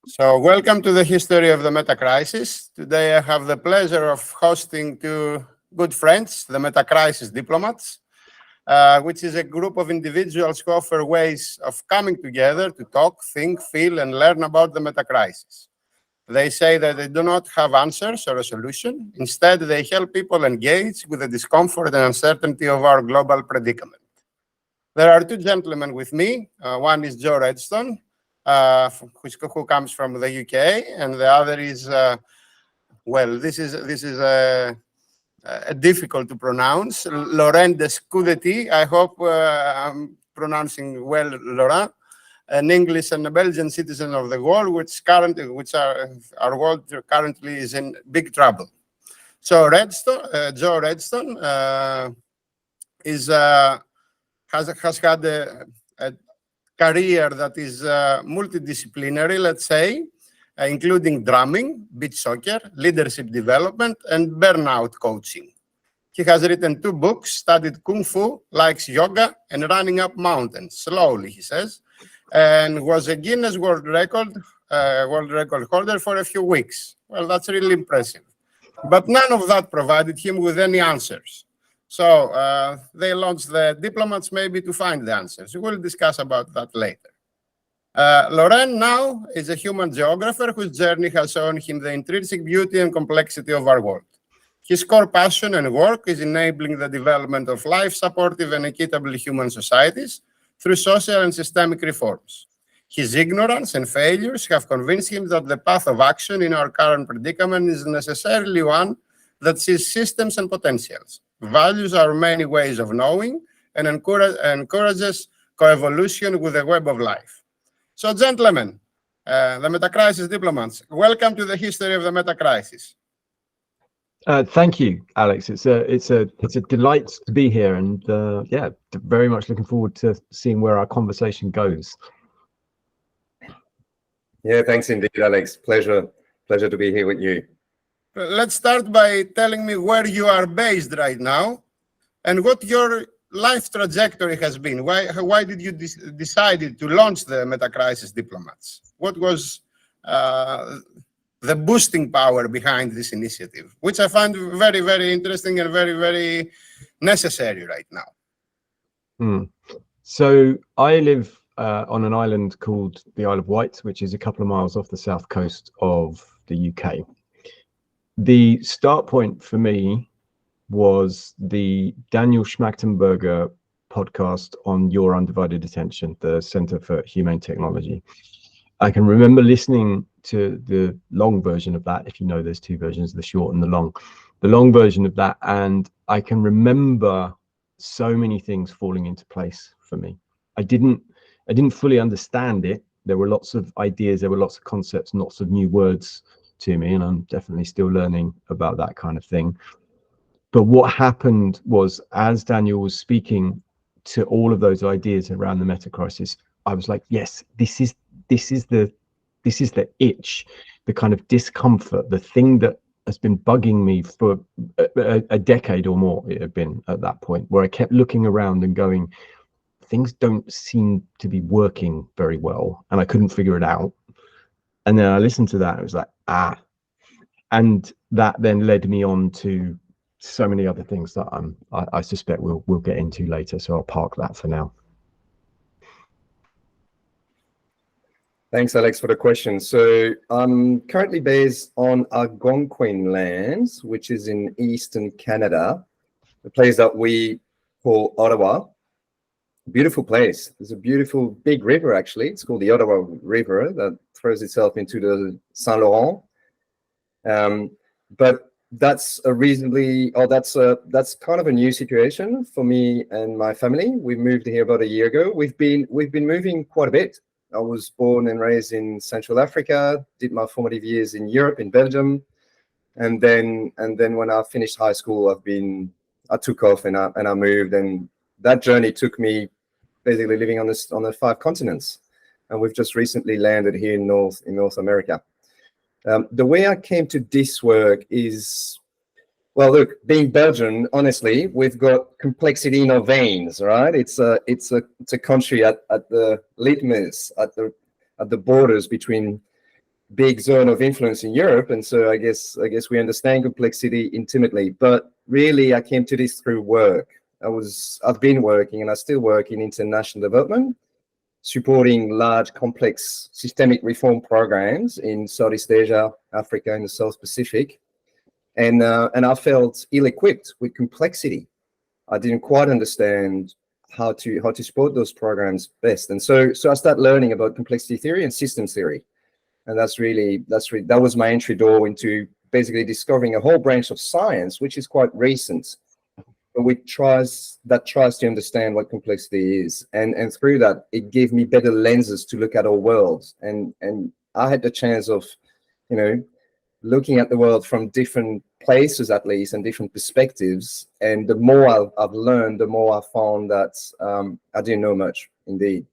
So welcome to the history of the Metacrisis. Today I have the pleasure of hosting two good friends, the Metacrisis Diplomats, which is a group of individuals who offer ways of coming together to talk, think, feel, and learn about the Metacrisis. They say that they do not have answers or a solution. Instead, they help people engage with the discomfort and uncertainty of our global predicament. There are two gentlemen with me. One is Joe Redston, who comes from the UK, and the other is, well, this is difficult to pronounce, Laurent de Scoutheete. I hope I'm pronouncing well, Laurent, an English and a Belgian citizen of the world, our world currently is in big trouble. So Joe Redston has had a career that is multidisciplinary, let's say, including drumming, beach soccer, leadership development, and burnout coaching. He has written 2 books, studied Kung Fu, likes yoga, and running up mountains, slowly, he says, and was a Guinness World Record holder for a few weeks. Well, that's really impressive. But none of that provided him with any answers. So they launched the Diplomats maybe to find the answers. We'll discuss about that later. Laurent now is a human geographer whose journey has shown him the intrinsic beauty and complexity of our world. His core passion and work is enabling the development of life-supportive and equitable human societies through social and systemic reforms. His ignorance and failures have convinced him that the path of action in our current predicament is necessarily one that sees systems and potentials, values our many ways of knowing, and encourages coevolution with the web of life. So, gentlemen, the Metacrisis Diplomats, welcome to the history of the Metacrisis. Thank you, Alex. It's a delight to be here, and yeah, very much looking forward to seeing where our conversation goes. Yeah, thanks indeed, Alex. Pleasure to be here with you. Let's start by telling me where you are based right now and what your life trajectory has been. Why did you decide to launch the Metacrisis Diplomats? What was the boosting power behind this initiative, which I find very, very interesting and very, very necessary right now? So I live on an island called the Isle of Wight, which is a couple of miles off the south coast of the UK. The start point for me was the Daniel Schmachtenberger podcast on Your Undivided Attention, the Center for Humane Technology. I can remember listening to the long version of that, if you know there's 2 versions, the short and the long version of that, and I can remember so many things falling into place for me. I didn't fully understand it. There were lots of ideas, there were lots of concepts, lots of new words to me, and I'm definitely still learning about that kind of thing. But what happened was, as Daniel was speaking to all of those ideas around the Metacrisis, I was like, yes, this is the itch, the kind of discomfort, the thing that has been bugging me for a decade or more. It had been at that point where I kept looking around and going, things don't seem to be working very well, and I couldn't figure it out. And then I listened to that, it was like, and that then led me on to so many other things that I suspect we'll get into later. So I'll park that for now. Thanks, Alex, for the question. So I'm currently based on Algonquin lands, which is in eastern Canada, a place that we call Ottawa. Beautiful place. There's a beautiful big river, actually. It's called the Ottawa River that throws itself into the Saint Laurent. But that's that's kind of a new situation for me and my family. We moved here about a year ago. We've been moving quite a bit. I was born and raised in Central Africa, did my formative years in Europe, in Belgium, and then when I finished high school, I took off and I moved, and that journey took me basically living on the 5 continents, and we've just recently landed here in North America. The way I came to this work is, well, look, being Belgian, honestly, we've got complexity in our veins, right? It's a country at the litmus, at the borders between big zone of influence in Europe, and so I guess we understand complexity intimately. But really, I came to this through work. I've been working, and I still work in international development, supporting large, complex, systemic reform programs in Southeast Asia, Africa, and the South Pacific. And I felt ill-equipped with complexity. I didn't quite understand how to support those programs best. And so I started learning about complexity theory and systems theory. And that was my entry door into basically discovering a whole branch of science, which is quite recent, but tries to understand what complexity is. And through that, it gave me better lenses to look at our world. And I had the chance of, looking at the world from different places, at least, and different perspectives. And the more I've learned, the more I found that I didn't know much, indeed.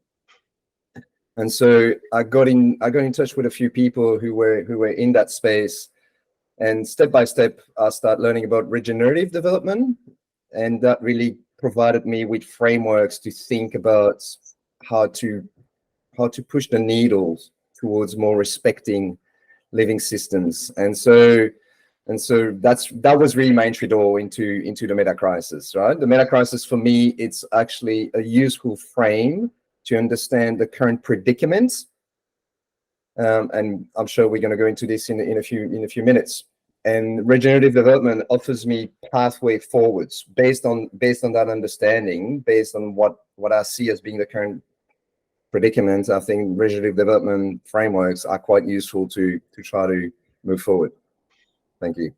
And so I got in touch with a few people who were in that space, and step by step, I started learning about regenerative development, and that really provided me with frameworks to think about how to push the needles towards more respecting living systems. And so that was really my entry door into the meta-crisis, right? The meta-crisis, for me, it's actually a useful frame to understand the current predicament. And I'm sure we're going to go into this in a few minutes. And regenerative development offers me pathway forwards based on that understanding, based on what I see as being the current predicament. I think regenerative development frameworks are quite useful to try to move forward. Thank you.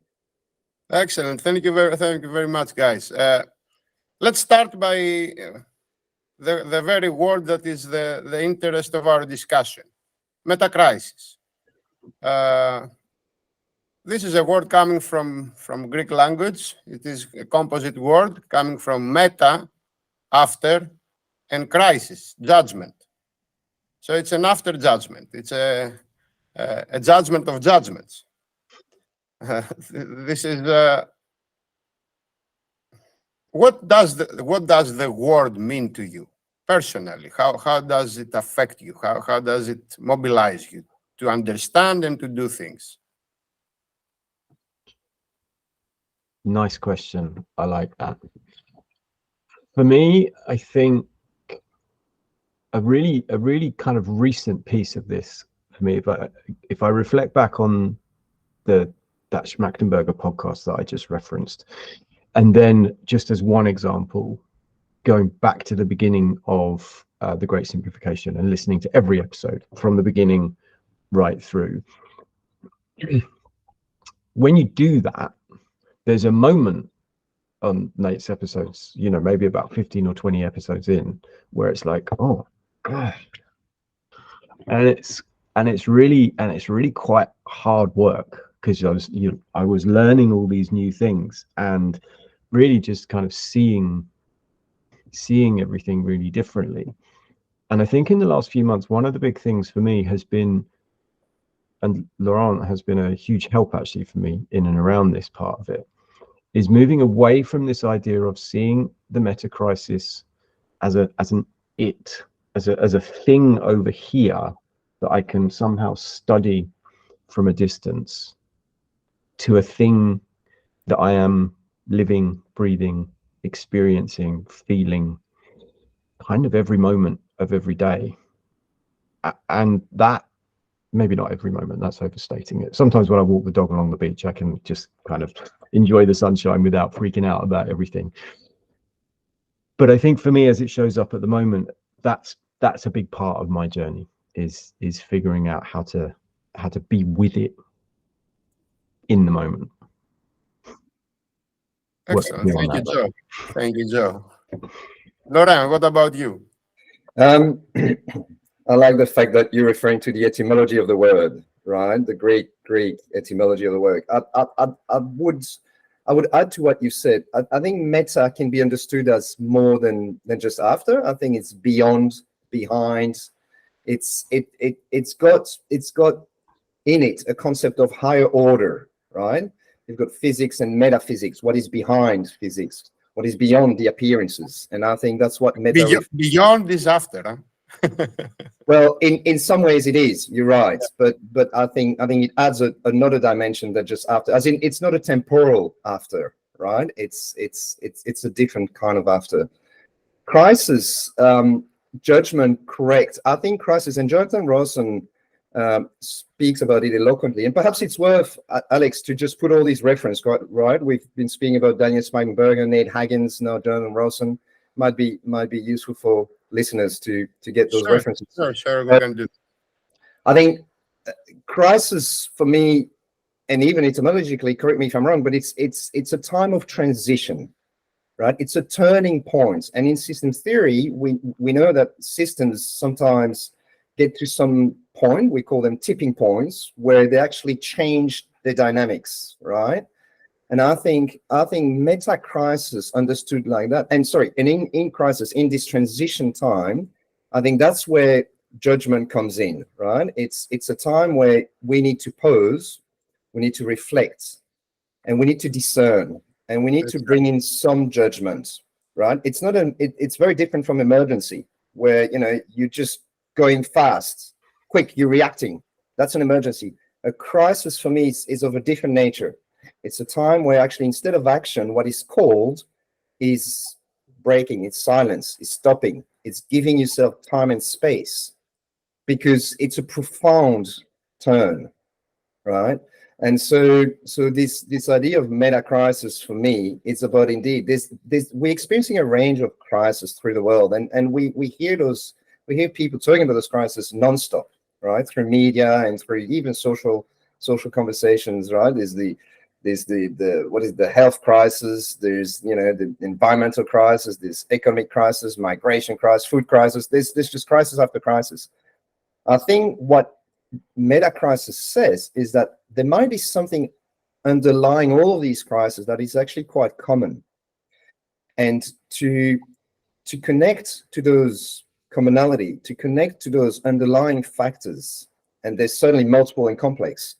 Excellent. Thank you very much, guys. Let's start by the very word that is the interest of our discussion, metacrisis. This is a word coming from Greek language. It is a composite word coming from meta, after, and crisis, judgment. So it's an after judgment. It's a judgment of judgments. This is what does the word mean to you personally? How does it affect you? How does it mobilize you to understand and to do things? Nice question. I like that. For me, I think a really kind of recent piece of this for me, if I reflect back on that Schmachtenberger podcast that I just referenced, and then just as one example, going back to the beginning of The Great Simplification and listening to every episode from the beginning right through. When you do that, there's a moment on Nate's episodes, maybe about 15 or 20 episodes in, where it's like, oh God. And it's really quite hard work, because I was learning all these new things and really just kind of seeing everything really differently. And I think in the last few months, one of the big things for me has been, and Laurent has been a huge help actually for me in and around this part of it, is moving away from this idea of seeing the meta-crisis as a thing over here that I can somehow study from a distance, to a thing that I am living, breathing, experiencing, feeling kind of every moment of every day. And that, maybe not every moment, that's overstating it. Sometimes when I walk the dog along the beach, I can just kind of enjoy the sunshine without freaking out about everything. But I think for me, as it shows up at the moment, that's a big part of my journey, is figuring out how to be with it in the moment. Excellent. Thank you, Joe. Thank you, Joe. Laurent, what about you? I like the fact that you're referring to the etymology of the word, right? The Greek etymology of the word. I would add to what you said. I think meta can be understood as more than just after. I think it's beyond, behind. It's got in it a concept of higher order, right? You've got physics and metaphysics. What is behind physics? What is beyond the appearances? And I think that's what meta beyond is after. Huh? Well, in some ways it is. You're right, but I think it adds another dimension that just after, as in it's not a temporal after, right? It's a different kind of after. Crisis, judgment, correct. I think crisis, and Jonathan Rawson speaks about it eloquently, and perhaps it's worth, Alex, to just put all these references, right? We've been speaking about Daniel Spangenberger, Nate Haggins, now Jonathan Rawson. Might be useful for listeners to get those references. Sure, we can do. I think crisis for me, and even etymologically, correct me if I'm wrong, but it's a time of transition, right? It's a turning point. And in systems theory, we know that systems sometimes get to some point, we call them tipping points, where they actually change the dynamics, right? And I think meta-crisis understood like that, and in crisis, in this transition time, I think that's where judgment comes in, right? It's a time where we need to pause, we need to reflect, and we need to discern, and we need to bring in some judgment, right? It's not it's very different from emergency, where you're just going fast, quick, you're reacting. That's an emergency. A crisis for me is of a different nature. It's a time where actually instead of action, what is called is breaking, it's silence, it's stopping, it's giving yourself time and space, because it's a profound turn, right? And so this idea of meta crisis for me is about, indeed, we're experiencing a range of crises through the world, and we hear people talking about those crises nonstop, right? Through media and through even social conversations, right? There's the health crisis, there's the environmental crisis, there's economic crisis, migration crisis, food crisis, there's just crisis after crisis. I think what meta crisis says is that there might be something underlying all of these crises that is actually quite common, and to connect to those commonality, to connect to those underlying factors, and there's certainly multiple and complex,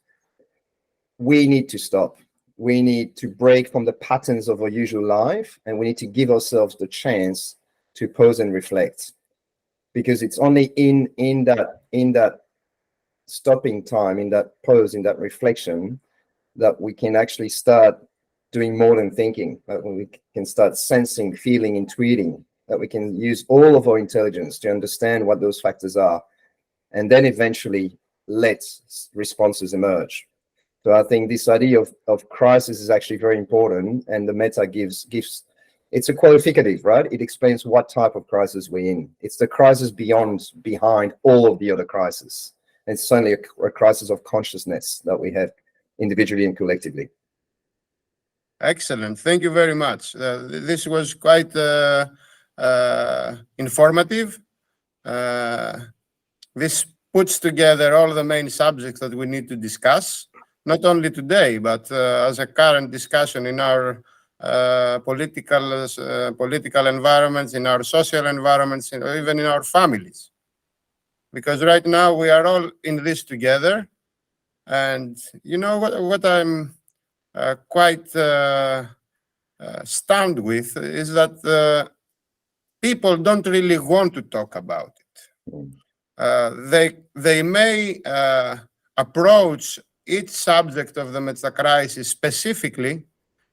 we need to stop. We need to break from the patterns of our usual life, and we need to give ourselves the chance to pause and reflect, because it's only in that stopping time, in that pause, in that reflection, that we can actually start doing more than thinking, that we can start sensing, feeling, intuiting, that we can use all of our intelligence to understand what those factors are, and then eventually let responses emerge. So I think this idea of crisis is actually very important, and the meta gives it's a qualificative, right? It explains what type of crisis we're in. It's the crisis behind all of the other crises. And it's certainly a crisis of consciousness that we have individually and collectively. Excellent. Thank you very much. This was quite informative. This puts together all the main subjects that we need to discuss, not only today, but as a current discussion in our political environments, in our social environments, even in our families. Because right now we are all in this together. And you know what I'm quite stunned with is that people don't really want to talk about it. They may approach each subject of the metacrisis specifically.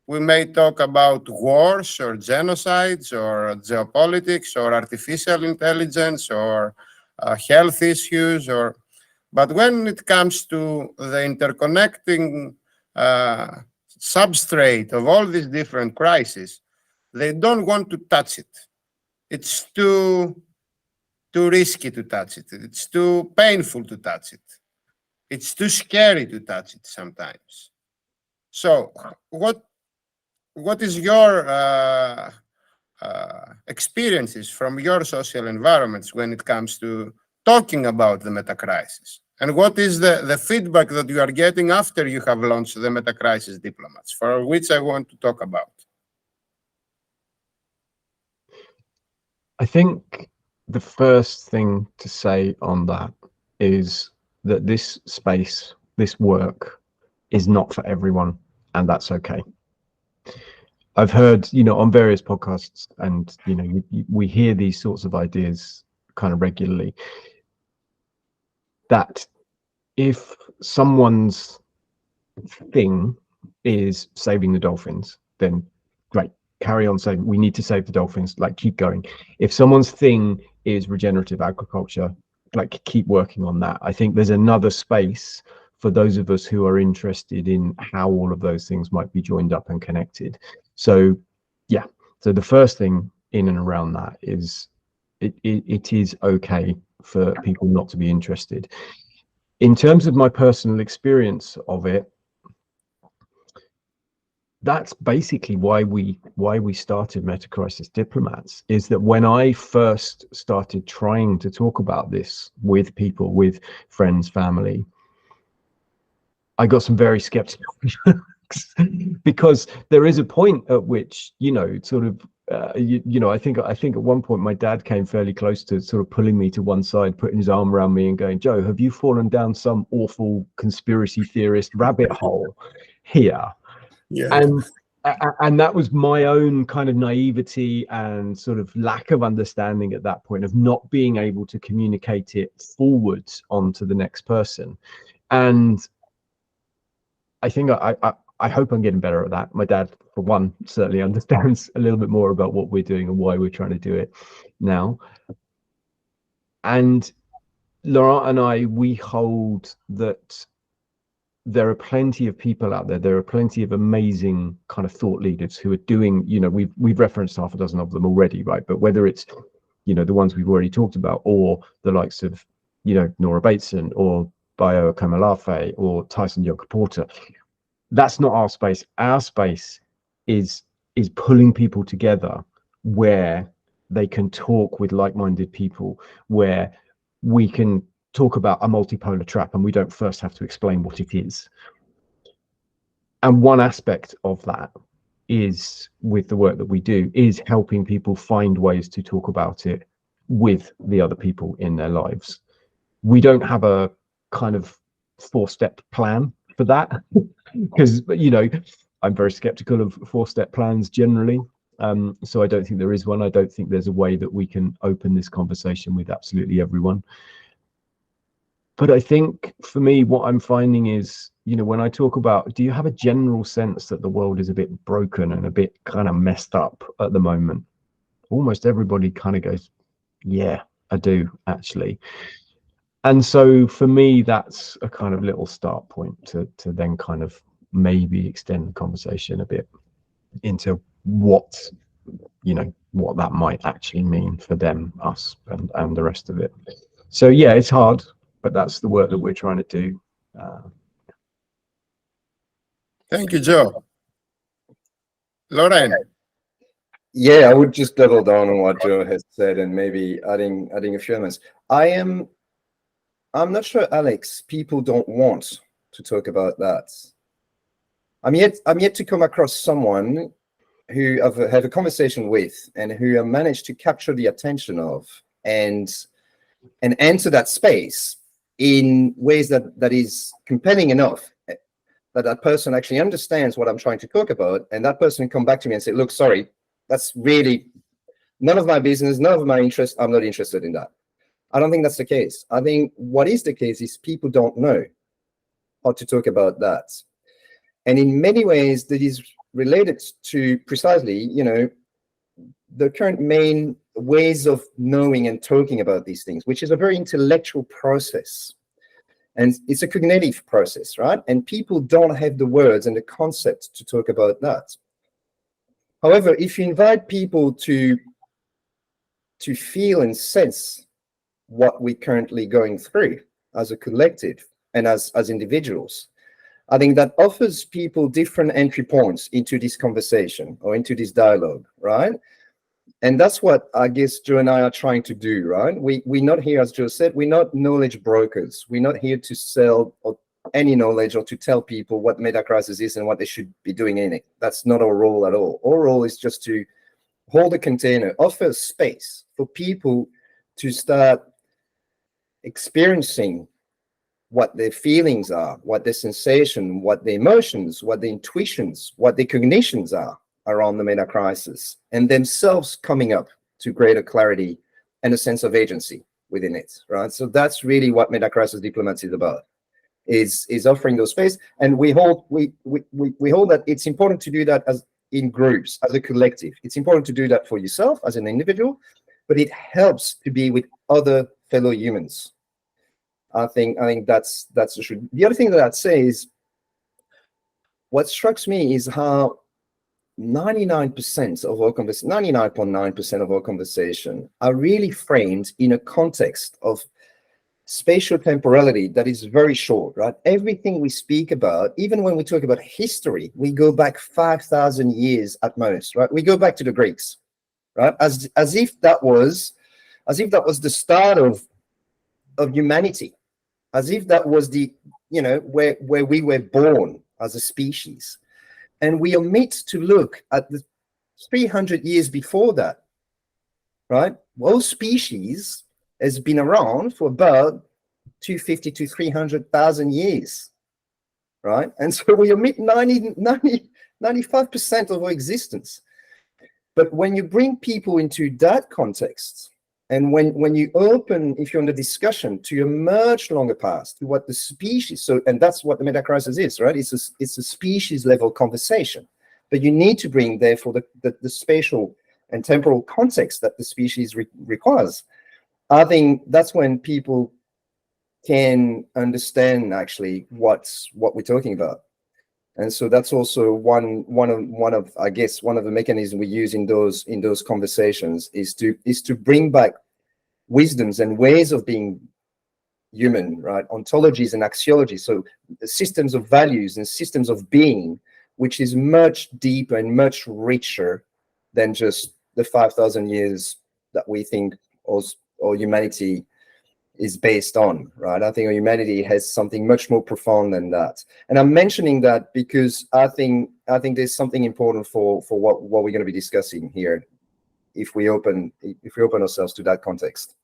We may talk about wars or genocides or geopolitics or artificial intelligence or health issues, but when it comes to the interconnecting substrate of all these different crises, they don't want to touch it. It's too risky to touch it. It's too painful to touch it. It's too scary to touch it sometimes. So what is your experiences from your social environments when it comes to talking about the metacrisis? And what is the feedback that you are getting after you have launched the Metacrisis Diplomats, for which I want to talk about? I think the first thing to say on that is that this space, this work, is not for everyone, and that's okay. I've heard, on various podcasts, and we hear these sorts of ideas kind of regularly, that if someone's thing is saving the dolphins, then great, carry on saving. We need to save the dolphins, like keep going. If someone's thing is regenerative agriculture, like keep working on that. I think there's another space for those of us who are interested in how all of those things might be joined up and connected. So yeah, so the first thing in and around that is it is okay for people not to be interested. In terms of my personal experience of it, that's basically why we started Metacrisis Diplomats, is that when I first started trying to talk about this with people, with friends, family, I got some very skeptical because there is a point at which, you know, sort of, you know, I think at one point my dad came fairly close to sort of pulling me to one side, putting his arm around me and going, "Joe, have you fallen down some awful conspiracy theorist rabbit hole here?" Yeah. And that was my own kind of naivety and sort of lack of understanding at that point, of not being able to communicate it forwards onto the next person. And I think I hope I'm getting better at that. My dad, for one, certainly understands a little bit more about what we're doing and why we're trying to do it now. And Laurent and I, we hold that there are plenty of people out there. There are plenty of amazing kind of thought leaders who are doing, you know, we've referenced half a dozen of them already, right? But whether it's, you know, the ones we've already talked about, or the likes of, you know, Nora Bateson or Bayo Akomolafe or Tyson Yonkaporta, that's not our space. Our space is pulling people together where they can talk with like-minded people, where we can talk about a multipolar trap and we don't first have to explain what it is. And one aspect of that is, with the work that we do, is helping people find ways to talk about it with the other people in their lives. We don't have a kind of 4-step plan for that because, you know, I'm very skeptical of 4-step plans generally. So I don't think there is one. I don't think there's a way that we can open this conversation with absolutely everyone. But I think for me, what I'm finding is, you know, when I talk about, do you have a general sense that the world is a bit broken and a bit kind of messed up at the moment? Almost everybody kind of goes, yeah, I do actually. And so for me, that's a kind of little start point to then kind of maybe extend the conversation a bit into what, you know, what that might actually mean for them, us, and the rest of it. So yeah, it's hard, but that's the work that we're trying to do. Thank you, Joe. Laurent. Yeah, I would just double down on what Joe has said and maybe adding a few elements. I'm not sure, Alex, people don't want to talk about that. I'm yet to come across someone who I've had a conversation with and who I managed to capture the attention of and enter that space in ways that is compelling enough that person actually understands what I'm trying to talk about, and that person come back to me and say, "Look, sorry, that's really none of my business, none of my interest. I'm not interested in that." I don't think that's the case. I think what is the case is people don't know how to talk about that. And in many ways, that is related to precisely, you know, the current main ways of knowing and talking about these things, which is a very intellectual process. And it's a cognitive process, right? And people don't have the words and the concepts to talk about that. However, if you invite people to feel and sense what we're currently going through as a collective and as individuals, I think that offers people different entry points into this conversation or into this dialogue, right? And that's what I guess Joe and I are trying to do, right? We're not here, as Joe said, we're not knowledge brokers. We're not here to sell any knowledge or to tell people what Metacrisis is and what they should be doing in it. That's not our role at all. Our role is just to hold a container, offer space for people to start experiencing what their feelings are, what their sensation, what their emotions, what their intuitions, what their cognitions are around the meta crisis, and themselves coming up to greater clarity and a sense of agency within it, right? So that's really what Metacrisis Diplomats is about, is offering those space. And we hold that it's important to do that as in groups, as a collective. It's important to do that for yourself as an individual, but it helps to be with other fellow humans. I think that's the truth. The other thing that I'd say is, what strikes me is how 99% of our 99.9% of our conversation are really framed in a context of spatial temporality that is very short, right? Everything we speak about, even when we talk about history, we go back 5,000 years at most, right? We go back to the Greeks, right? As if that was the start of humanity, as if that was the, where we were born as a species. And we omit to look at the 300 years before that, right? Well, species has been around for about 250 to 300,000 years, right? And so we omit 95% of our existence. But when you bring people into that context, and when you open, if you're in the discussion, to a much longer past, to what the species, and that's what the Metacrisis is, right? It's a species level conversation, but you need to bring, therefore, the spatial and temporal context that the species requires. I think that's when people can understand actually what we're talking about. And so that's also one of I guess one of the mechanisms we use in those conversations is to bring back wisdoms and ways of being human, right? Ontologies and axiologies, so systems of values and systems of being, which is much deeper and much richer than just the 5,000 years that we think or humanity is based on, right? I think humanity has something much more profound than that. And I'm mentioning that because I think there's something important for what we're going to be discussing here if we open ourselves to that context.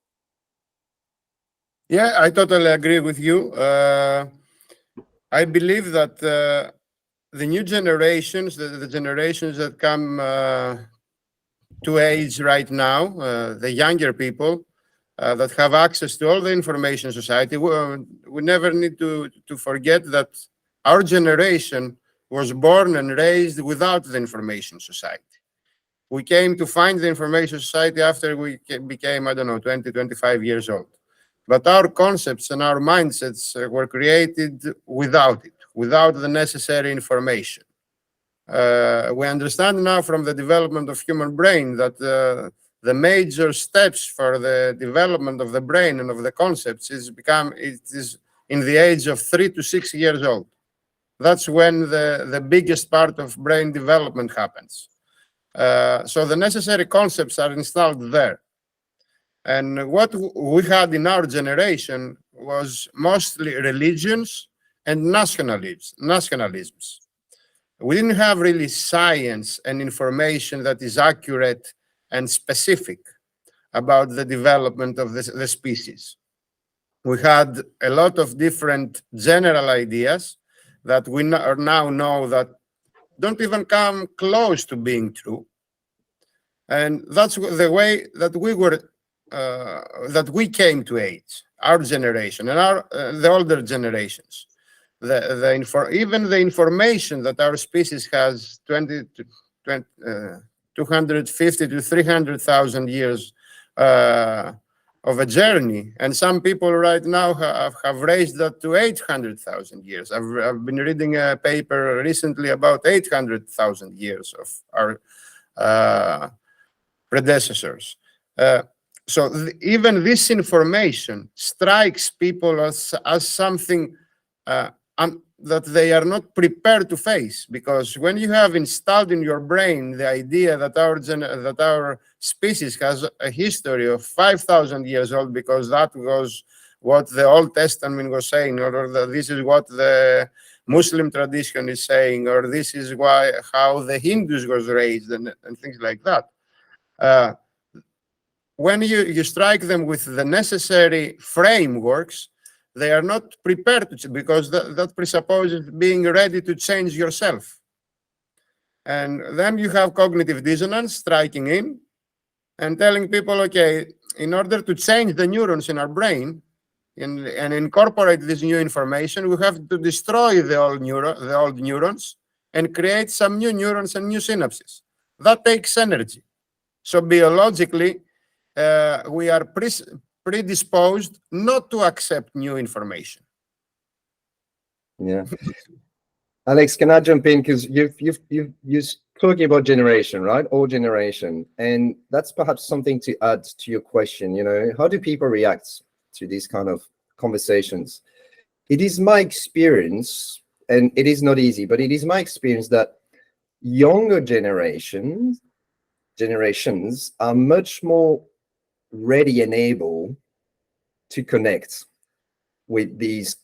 Yeah, I totally agree with you. I believe that the new generations, the generations that come to age right now, the younger people, that have access to all the information society, we never need to forget that our generation was born and raised without the information society. We came to find the information society after we became, 20, 25 years old. But our concepts and our mindsets were created without it, without the necessary information. We understand now from the development of human brain that the major steps for the development of the brain and of the concepts is in the age of 3 to 6 years old. That's when the biggest part of brain development happens. So the necessary concepts are installed there. And what we had in our generation was mostly religions and nationalisms. We didn't have really science and information that is accurate and specific about the development of the species. We had a lot of different general ideas that we now know that don't even come close to being true. And that's the way that we came to age, our generation and the older generations. Even the information that our species has 250 to 300,000 years of a journey, and some people right now have raised that to 800,000 years. I've been reading a paper recently about 800,000 years of our predecessors. So even this information strikes people as something that they are not prepared to face, because when you have installed in your brain the idea that our species has a history of 5,000 years old, because that was what the Old Testament was saying, or this is what the Muslim tradition is saying, or this is how the Hindus was raised, and things like that. When you strike them with the necessary frameworks, they are not prepared to, because that presupposes being ready to change yourself. And then you have cognitive dissonance striking in and telling people, okay, in order to change the neurons in our brain and incorporate this new information, we have to destroy the old neurons and create some new neurons and new synapses. That takes energy. So biologically, we are predisposed not to accept new information. Yeah. Alex, can I jump in? Because you're talking about generation, right? All generation. And that's perhaps something to add to your question. You know, how do people react to these kind of conversations? It is my experience, and it is not easy, but it is my experience that younger generations are much more ready and able to connect with these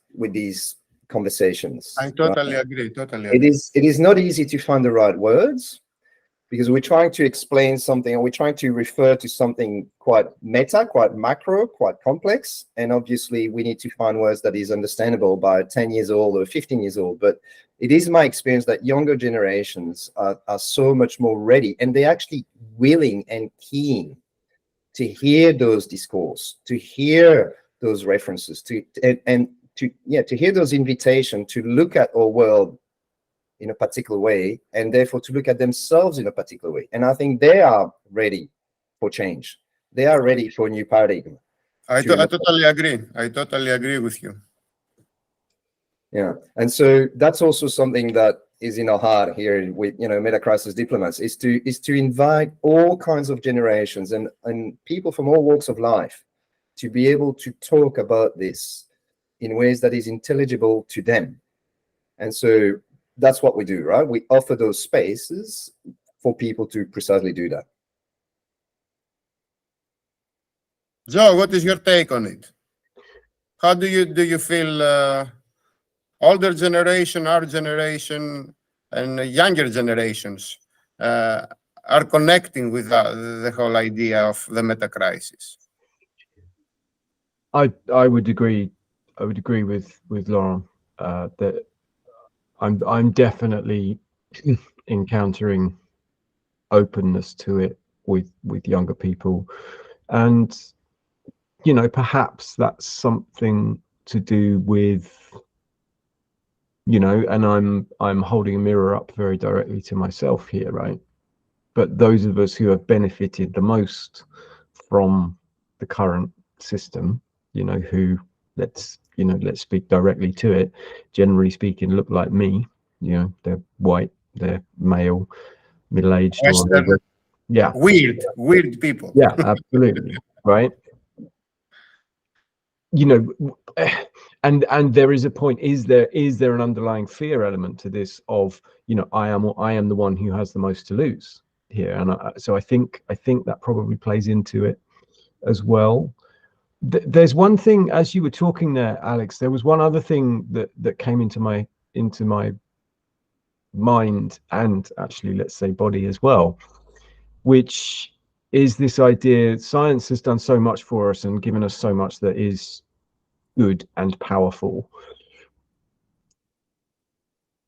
conversations. I totally agree. Totally It agree. is not easy to find the right words, because we're trying to explain something, or we're trying to refer to something quite meta, quite macro, quite complex. And obviously we need to find words that is understandable by 10 years old or 15 years old. But it is my experience that younger generations are so much more ready, and they're actually willing and keen to hear those discourse, to hear those references, to hear those invitations to look at our world in a particular way, and therefore to look at themselves in a particular way. And I think they are ready for change. They are ready for a new paradigm. I totally agree. I totally agree with you. Yeah, and so that's also something that is in our heart here with Metacrisis Diplomats, is to invite all kinds of generations and people from all walks of life to be able to talk about this in ways that is intelligible to them. And so that's what we do, right? We offer those spaces for people to precisely do that. Joe, what is your take on it? How do you feel older generation, our generation, and younger generations are connecting with the whole idea of the meta crisis? I would agree. I would agree with Laurent that I'm definitely encountering openness to it with younger people, and perhaps that's something to do with and I'm holding a mirror up very directly to myself here, right? But those of us who have benefited the most from the current system, who let's speak directly to it, generally speaking, look like me. They're white, they're male, middle-aged, or yeah, weird people. Yeah, absolutely. Right. And there is a point, is there an underlying fear element to this of I am the one who has the most to lose here? And so I think that probably plays into it as well. There's one thing, as you were talking there, Alex, there was one other thing that came into my mind, and actually let's say body as well, which is this idea: science has done so much for us and given us so much that is good and powerful,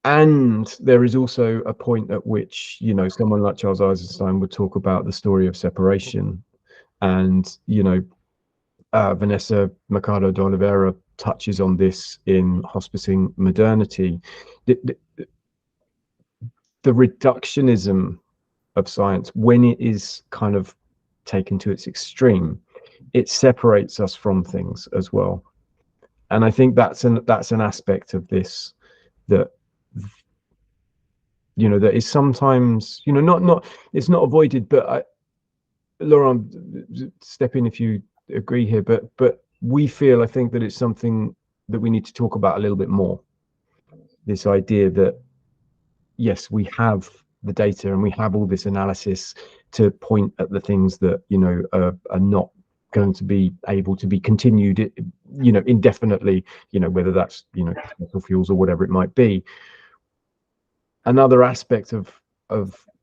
and there is also a point at which someone like Charles Eisenstein would talk about the story of separation, and Vanessa Mercado de Oliveira touches on this in Hospicing Modernity. The reductionism of science, when it is kind of taken to its extreme, it separates us from things as well. And I think that's an aspect of this that that is sometimes not it's not avoided. But Laurent, step in if you agree here. But we feel, I think, that it's something that we need to talk about a little bit more. This idea that yes, we have the data and we have all this analysis to point at the things that are not going to be able to be continued indefinitely, whether that's fossil fuels or whatever it might be. Another aspect of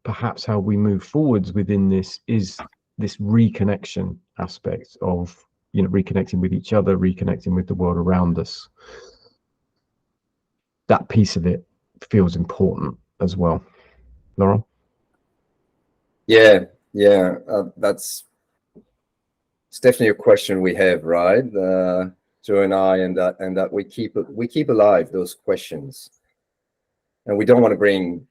perhaps how we move forwards within this is this reconnection aspect of reconnecting with each other, reconnecting with the world around us. That piece of it feels important as well. Laurent? Yeah, that's it's definitely a question we have, right? Joe and I, and that we keep alive those questions, and we don't want to bring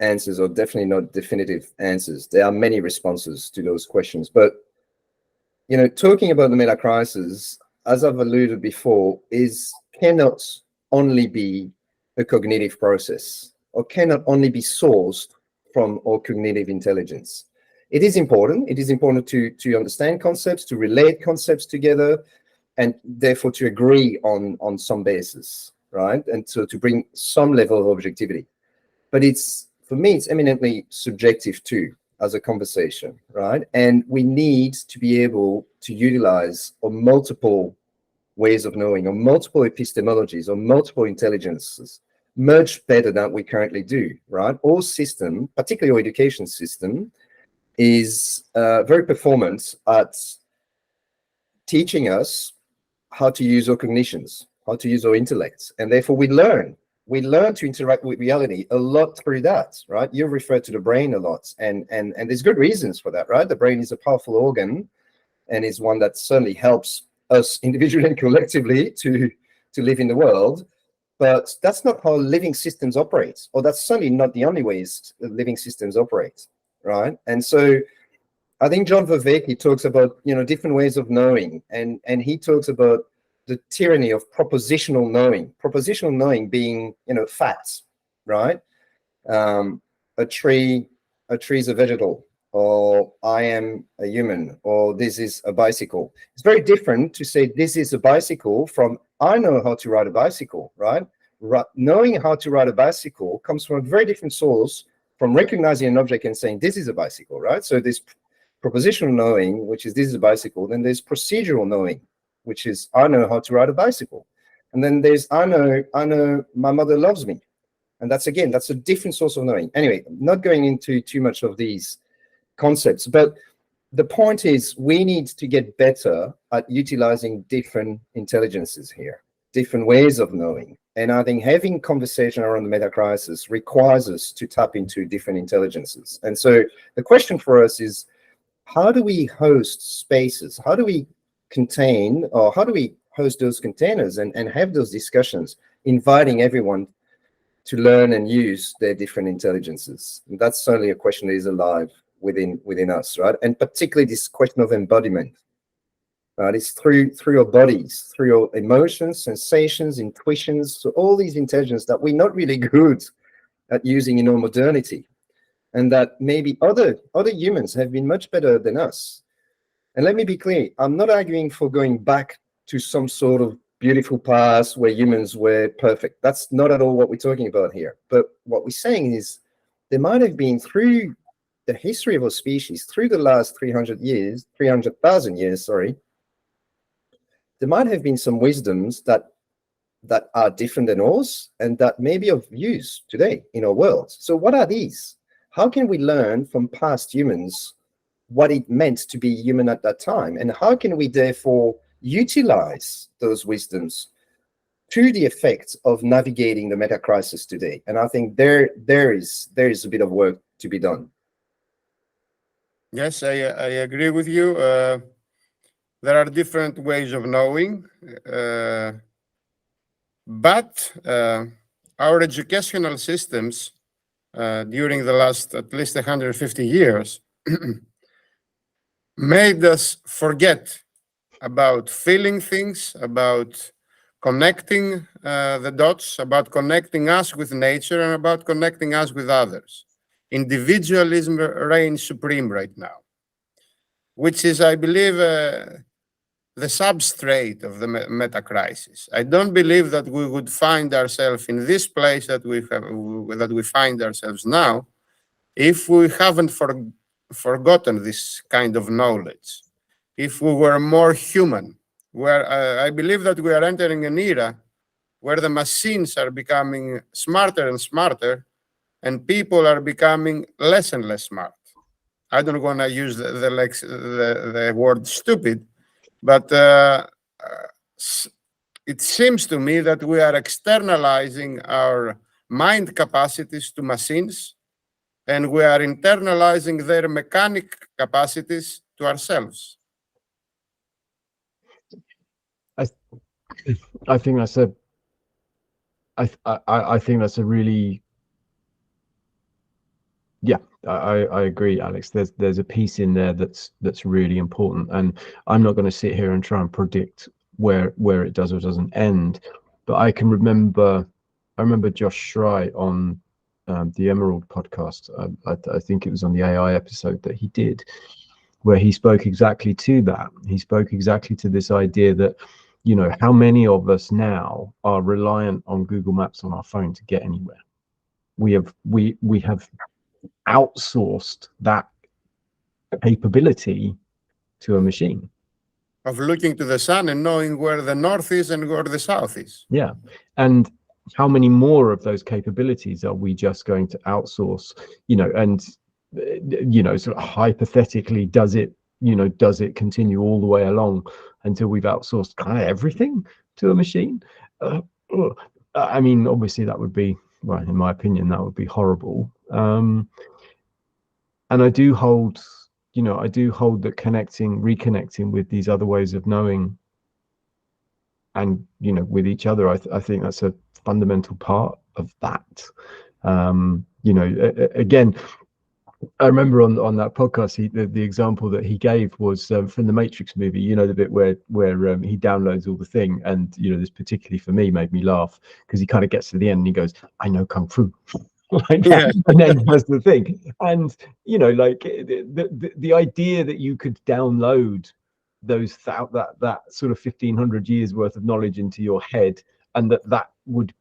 answers, or definitely not definitive answers. There are many responses to those questions, but talking about the meta crisis, as I've alluded before, cannot only be a cognitive process, or cannot only be sourced from our cognitive intelligence. It is important. It is important to understand concepts, to relate concepts together, and therefore to agree on some basis, right? And so to bring some level of objectivity. But for me, it's eminently subjective too, as a conversation, right? And we need to be able to utilize multiple ways of knowing, or multiple epistemologies, or multiple intelligences much better than we currently do, right? Our system, particularly our education system, is very performant at teaching us how to use our cognitions, how to use our intellects, and therefore we learn to interact with reality a lot through that, right? You refer to the brain a lot, and there's good reasons for that, right? The brain is a powerful organ, and is one that certainly helps us individually and collectively to live in the world. But that's not how living systems operate, or that's certainly not the only ways living systems operate, right? And so I think John Vervaeke talks about different ways of knowing, and he talks about the tyranny of propositional knowing being facts, right? A tree is a vegetal, or I am a human, or this is a bicycle. It's very different to say this is a bicycle from I know how to ride a bicycle, right? Knowing how to ride a bicycle comes from a very different source from recognizing an object and saying this is a bicycle, right? So there's propositional knowing, which is this is a bicycle. Then there's procedural knowing, which is I know how to ride a bicycle. And then there's I know my mother loves me. And that's a different source of knowing. Anyway, I'm not going into too much of these concepts, but the point is we need to get better at utilizing different intelligences here, different ways of knowing. And I think having conversation around the meta crisis requires us to tap into different intelligences. And so the question for us is, how do we host spaces? How do we contain, or how do we host those containers and have those discussions, inviting everyone to learn and use their different intelligences? And that's certainly a question that is alive within us, right? And particularly this question of embodiment, right? It's through our bodies, through our emotions, sensations, intuitions, so all these intelligence that we're not really good at using in our modernity, and that maybe other humans have been much better than us. And let me be clear, I'm not arguing for going back to some sort of beautiful past where humans were perfect. That's not at all what we're talking about here. But what we're saying is there might have been, through the history of our species, through the last 300,000 years, there might have been some wisdoms that are different than ours, and that may be of use today in our world. So what are these? How can we learn from past humans what it meant to be human at that time? And how can we therefore utilize those wisdoms to the effect of navigating the meta crisis today? And I think there is a bit of work to be done. Yes, I agree with you. There are different ways of knowing, but our educational systems during the last at least 150 years made us forget about feeling things, about connecting the dots, about connecting us with nature, and about connecting us with others. Individualism reigns supreme right now, which is, I believe, the substrate of the meta crisis. I don't believe that we would find ourselves in this place that we find ourselves now if we haven't forgotten this kind of knowledge. If we were more human, where I believe that we are entering an era where the machines are becoming smarter and smarter, and people are becoming less and less smart. I don't want to use the word stupid, but it seems to me that we are externalizing our mind capacities to machines, and we are internalizing their mechanic capacities to ourselves. I think that's a. I think that's a really. Yeah, I agree, Alex. There's a piece in there that's really important, and I'm not going to sit here and try and predict where it does or doesn't end, but I remember Josh Schrei on the Emerald podcast. I think it was on the AI episode that he did, where he spoke exactly to that. He spoke exactly to this idea that, you know, how many of us now are reliant on Google Maps on our phone to get anywhere. We have outsourced that capability to a machine. Of looking to the sun and knowing where the north is and where the south is. Yeah. And how many more of those capabilities are we just going to outsource, you know, and, you know, sort of hypothetically, does it continue all the way along until we've outsourced kind of everything to a machine? I mean, obviously that would be, well, in my opinion, that would be horrible. And I do hold that reconnecting with these other ways of knowing and, you know, with each other, I think that's a fundamental part of that. You know, again, I remember on that podcast, the example that he gave was from the Matrix movie, you know, the bit where he downloads all the thing. And, you know, this particularly for me made me laugh because he kind of gets to the end and he goes, I know Kung Fu. Like that, and then does the thing. And, you know, like the idea that you could download those that sort of 1500 years worth of knowledge into your head and that would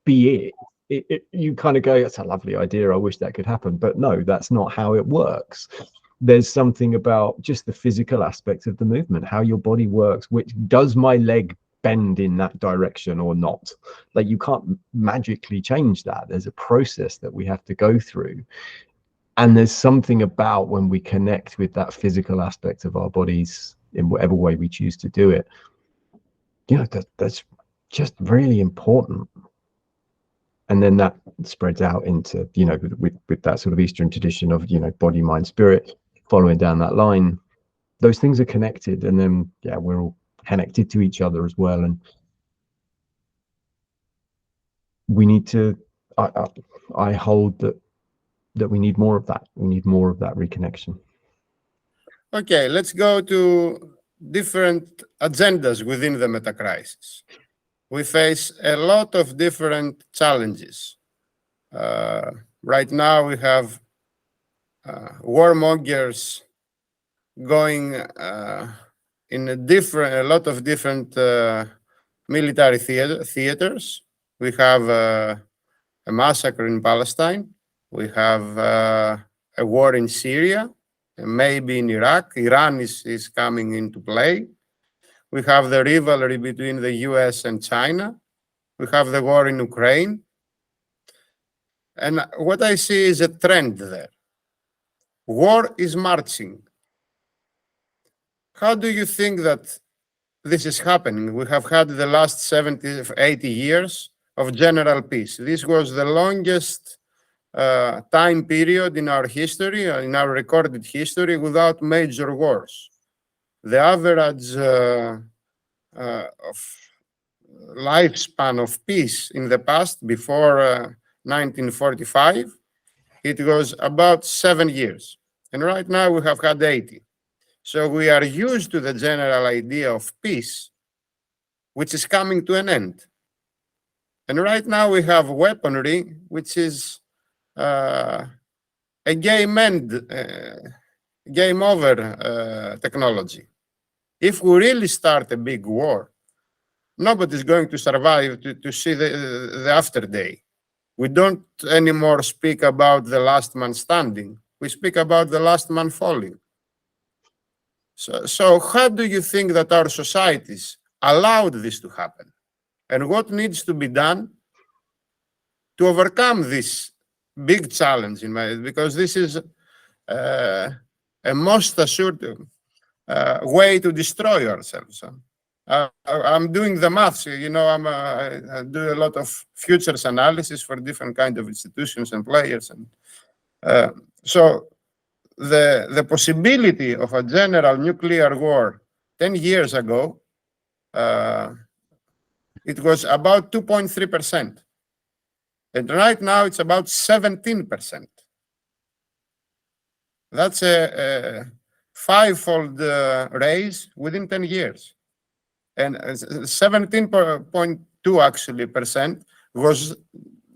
be it, you kind of go, that's a lovely idea, I wish that could happen. But no, that's not how it works. There's something about just the physical aspect of the movement, how your body works, which does my leg bend in that direction or not. Like, you can't magically change that. There's a process that we have to go through, and there's something about when we connect with that physical aspect of our bodies in whatever way we choose to do it, you know, that's just really important. And then that spreads out into, you know, with that sort of Eastern tradition of, you know, body, mind, spirit, following down that line, those things are connected. And then, yeah, we're all connected to each other as well, and we need to I hold that we need more of that. We need more of that reconnection. Okay, let's go to different agendas within the metacrisis. We face a lot of different challenges. Right now we have warmongers going in a lot of different military theaters. We have a massacre in Palestine. We have a war in Syria, and maybe in Iraq. Iran is coming into play. We have the rivalry between the US and China. We have the war in Ukraine. And what I see is a trend there. War is marching. How do you think that this is happening? We have had the last 70, 80 years of general peace. This was the longest time period in our history, in our recorded history, without major wars. The average of lifespan of peace in the past, before 1945, it was about 7 years. And right now we have had 80. So we are used to the general idea of peace, which is coming to an end. And right now we have weaponry, which is a game over technology. If we really start a big war, nobody's going to survive to see the after day. We don't anymore speak about the last man standing. We speak about the last man falling. So how do you think that our societies allowed this to happen? And what needs to be done to overcome this big challenge, because this is a most assured way to destroy ourselves. I'm doing the maths, you know, I do a lot of futures analysis for different kinds of institutions and players. And so the possibility of a general nuclear war 10 years ago it was about 2.3%. And right now it's about 17%. That's a five-fold raise within 10 years. And 17.2 actually percent was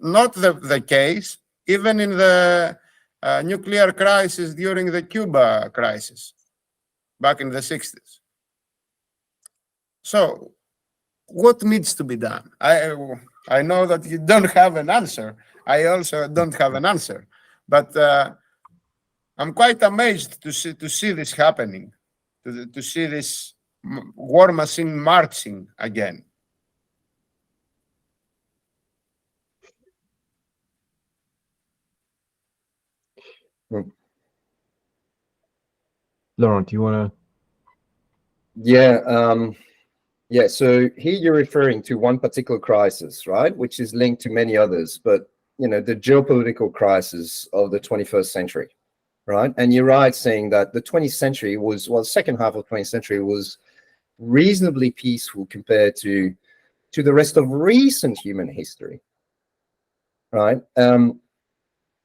not the case even in the nuclear crisis during the Cuba crisis back in the 60s. So what needs to be done? I know that you don't have an answer. I also don't have an answer, but I'm quite amazed to see this happening, to see this war machine marching again. Laurent, do you want to? Yeah. So here you're referring to one particular crisis, right, which is linked to many others, but the geopolitical crisis of the 21st century, right? And you're right saying that the 20th century second half of 20th century was reasonably peaceful compared to the rest of recent human history, right?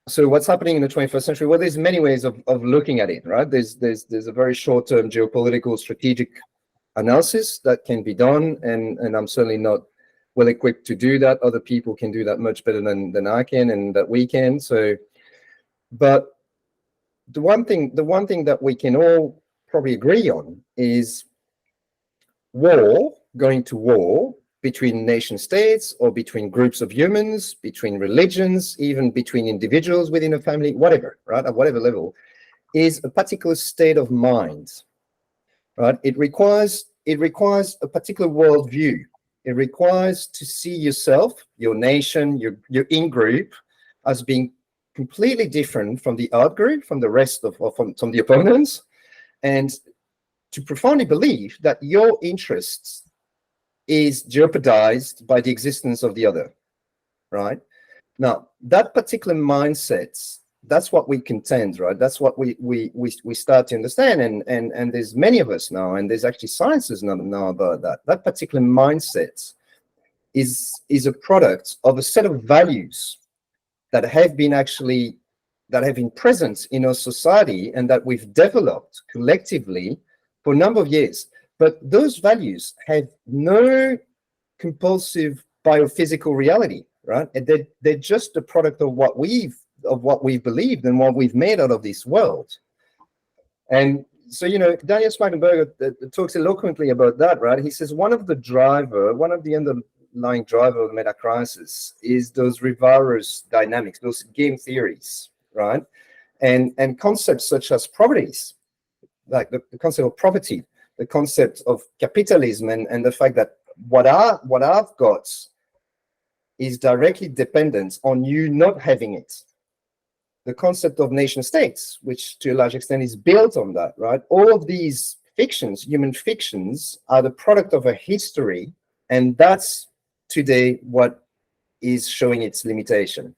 So what's happening in the 21st century? Well, there's many ways of looking at it, right? There's a very short-term geopolitical strategic analysis that can be done, and I'm certainly not well equipped to do that. Other people can do that much better than I can and that we can. So, but the one thing that we can all probably agree on is going to war between nation states or between groups of humans, between religions, even between individuals within a family, whatever, right, at whatever level, is a particular state of mind, right? It requires a particular worldview. It requires to see yourself, your nation, your in-group as being completely different from the out-group, from the rest of from the opponents, and to profoundly believe that your interests is jeopardized by the existence of the other, right? Now, that particular mindset, that's what we contend, right? That's what we start to understand, and there's many of us now, and there's actually sciences now about that. That particular mindset is a product of a set of values that have been present in our society and that we've developed collectively for a number of years. But those values have no compulsive biophysical reality, right? And they're just a product of what we've believed and what we've made out of this world. And so, Daniel Schmachtenberger talks eloquently about that, right? He says one of the underlying driver of the Metacrisis is those reverse dynamics, those game theories, right? And concepts such as properties, like the concept of property, the concept of capitalism, and the fact that what I've got is directly dependent on you not having it. The concept of nation states, which to a large extent is built on that, right? All of these fictions, human fictions, are the product of a history, and that's today what is showing its limitation.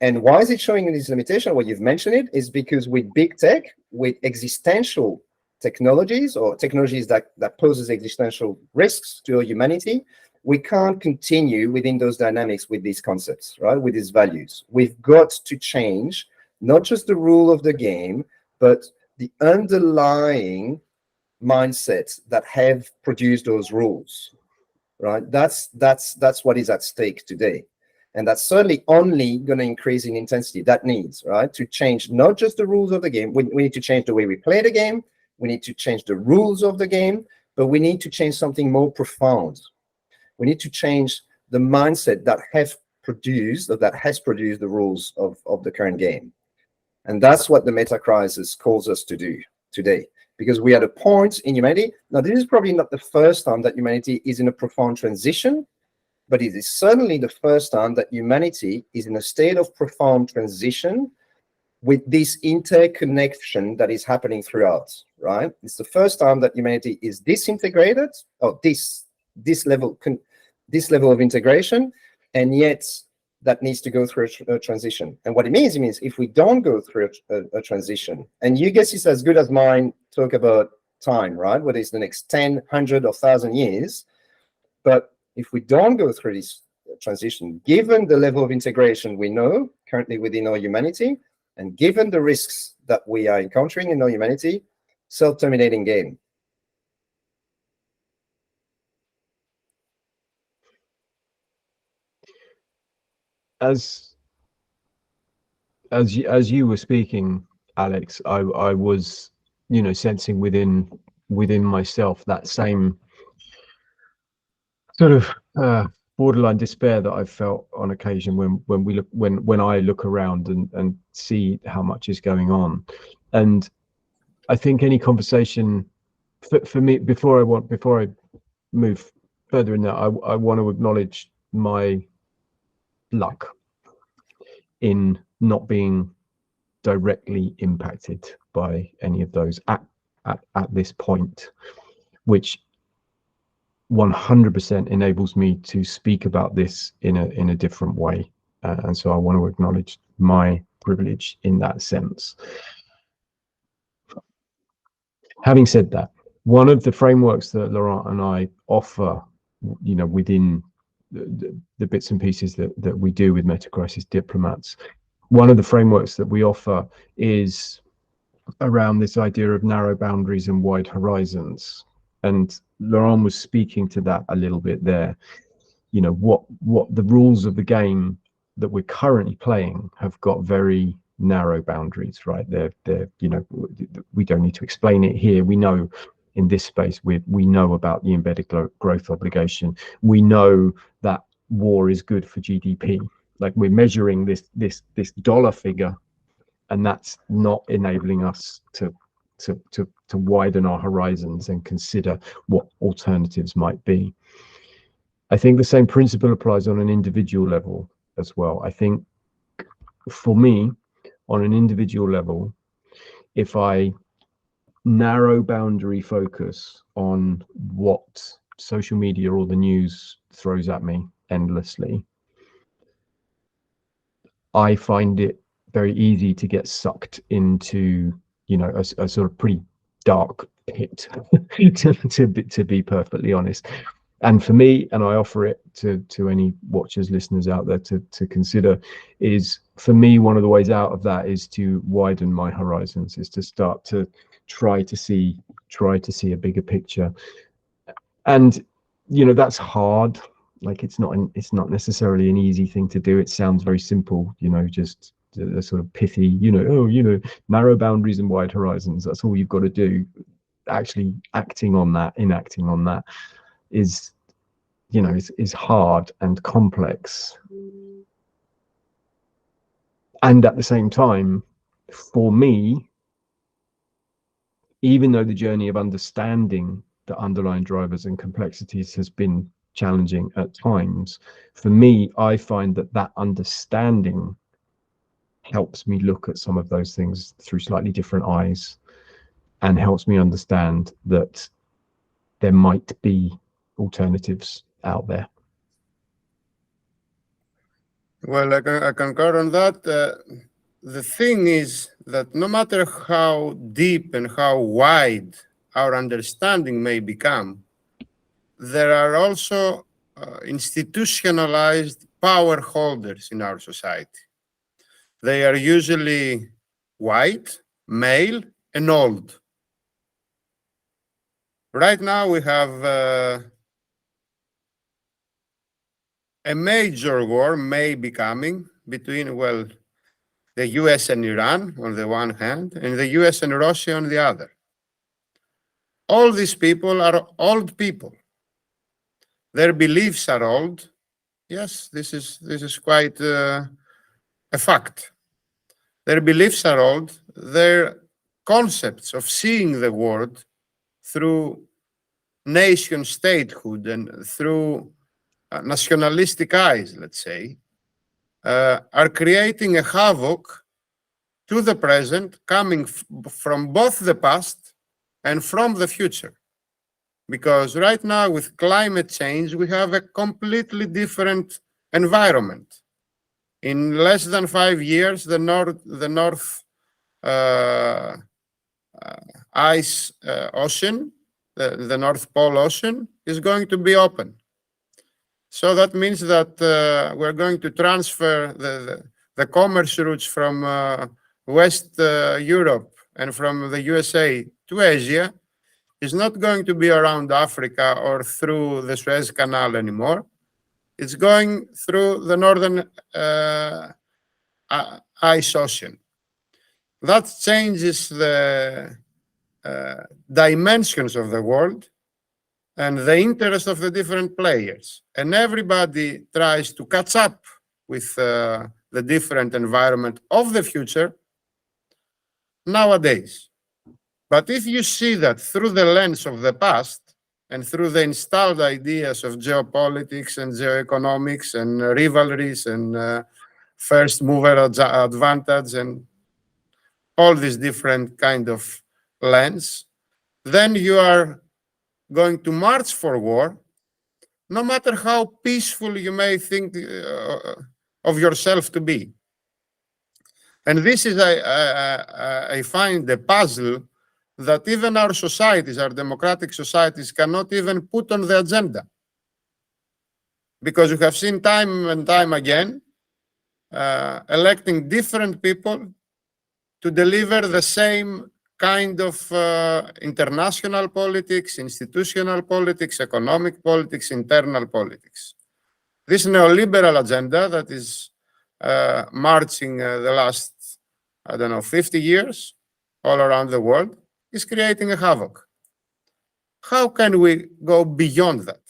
And why is it showing its limitation? Well, you've mentioned it, is because with big tech, with existential technologies or technologies that poses existential risks to humanity, we can't continue within those dynamics with these concepts, right? With these values. We've got to change not just the rule of the game, but the underlying mindsets that have produced those rules, right? That's what is at stake today. And that's certainly only going to increase in intensity. That needs, right, to change not just the rules of the game. We need to change the way we play the game. We need to change the rules of the game, but we need to change something more profound. We need to change the mindset that has produced the rules of the current game. And that's what the Metacrisis calls us to do today, because we are at a point in humanity. Now, this is probably not the first time that humanity is in a profound transition, but it is certainly the first time that humanity is in a state of profound transition with this interconnection that is happening throughout, right? It's the first time that humanity is disintegrated, or this level of integration, and yet that needs to go through a transition. And what it means if we don't go through a transition, and your guess is as good as mine, talk about time, right? Whether it's the next 10, 100, or 1,000 years, but if we don't go through this transition, given the level of integration we know currently within our humanity, and given the risks that we are encountering in our humanity, self-terminating game. As you were speaking, Alex, I was, sensing within myself that same sort of borderline despair that I've felt on occasion when I look around and see how much is going on. And I think any conversation for me, before I move further in that, I want to acknowledge my luck in not being directly impacted by any of those at this point, which 100% enables me to speak about this in a different way, and so I want to acknowledge my privilege in that sense. Having said that, one of the frameworks that Laurent and I offer, within the bits and pieces that we do with Metacrisis Diplomats, one of the frameworks that we offer is around this idea of narrow boundaries and wide horizons. And Laurent was speaking to that a little bit there. What the rules of the game that we're currently playing have got very narrow boundaries, right? They're we don't need to explain it here. We know in this space we know about the embedded growth obligation. We know that war is good for GDP. Like, we're measuring this dollar figure, and that's not enabling us to widen our horizons and consider what alternatives might be. I think the same principle applies on an individual level as well. I think for me, on an individual level, if I narrow boundary focus on what social media or the news throws at me endlessly, I find it very easy to get sucked into, a sort of pretty dark pit, to be perfectly honest. And for me, and I offer it to any watchers, listeners out there to consider, is, for me, one of the ways out of that is to widen my horizons, is to start to try to see a bigger picture. And that's hard. Like, it's not necessarily an easy thing to do. It sounds very simple, just a sort of pithy, narrow boundaries and wide horizons. That's all you've got to do. Actually enacting on that is hard and complex. And at the same time, for me, even though the journey of understanding the underlying drivers and complexities has been challenging at times, for me, I find that understanding helps me look at some of those things through slightly different eyes, and helps me understand that there might be alternatives out there. Well, I concur on that. The thing is that no matter how deep and how wide our understanding may become, there are also institutionalized power holders in our society. They are usually white, male, and old. Right now, we have a major war may be coming between, well, the US and Iran on the one hand, and the US and Russia on the other. All these people are old people. Their beliefs are old. Yes, this is quite a fact. Their beliefs are old. Their concepts of seeing the world through nation statehood and through nationalistic eyes, let's say, are creating a havoc to the present, coming from both the past and from the future. Because right now, with climate change, we have a completely different environment. In less than 5 years, the North ice ocean, the North Pole Ocean, is going to be open. So that means that we're going to transfer the commerce routes from West Europe and from the USA to Asia. Is not going to be around Africa or through the Suez Canal anymore. It's going through the northern ice ocean. That changes the dimensions of the world and the interest of the different players. And everybody tries to catch up with the different environment of the future nowadays. But if you see that through the lens of the past and through the installed ideas of geopolitics and geoeconomics and rivalries and first mover advantage and all these different kind of lens, then you are going to march for war, no matter how peaceful you may think of yourself to be. And this is, I find, the puzzle that even our societies, our democratic societies, cannot even put on the agenda. Because we have seen time and time again, electing different people to deliver the same kind of international politics, institutional politics, economic politics, internal politics. This neoliberal agenda that is marching the last, 50 years all around the world is creating a havoc. How can we go beyond that?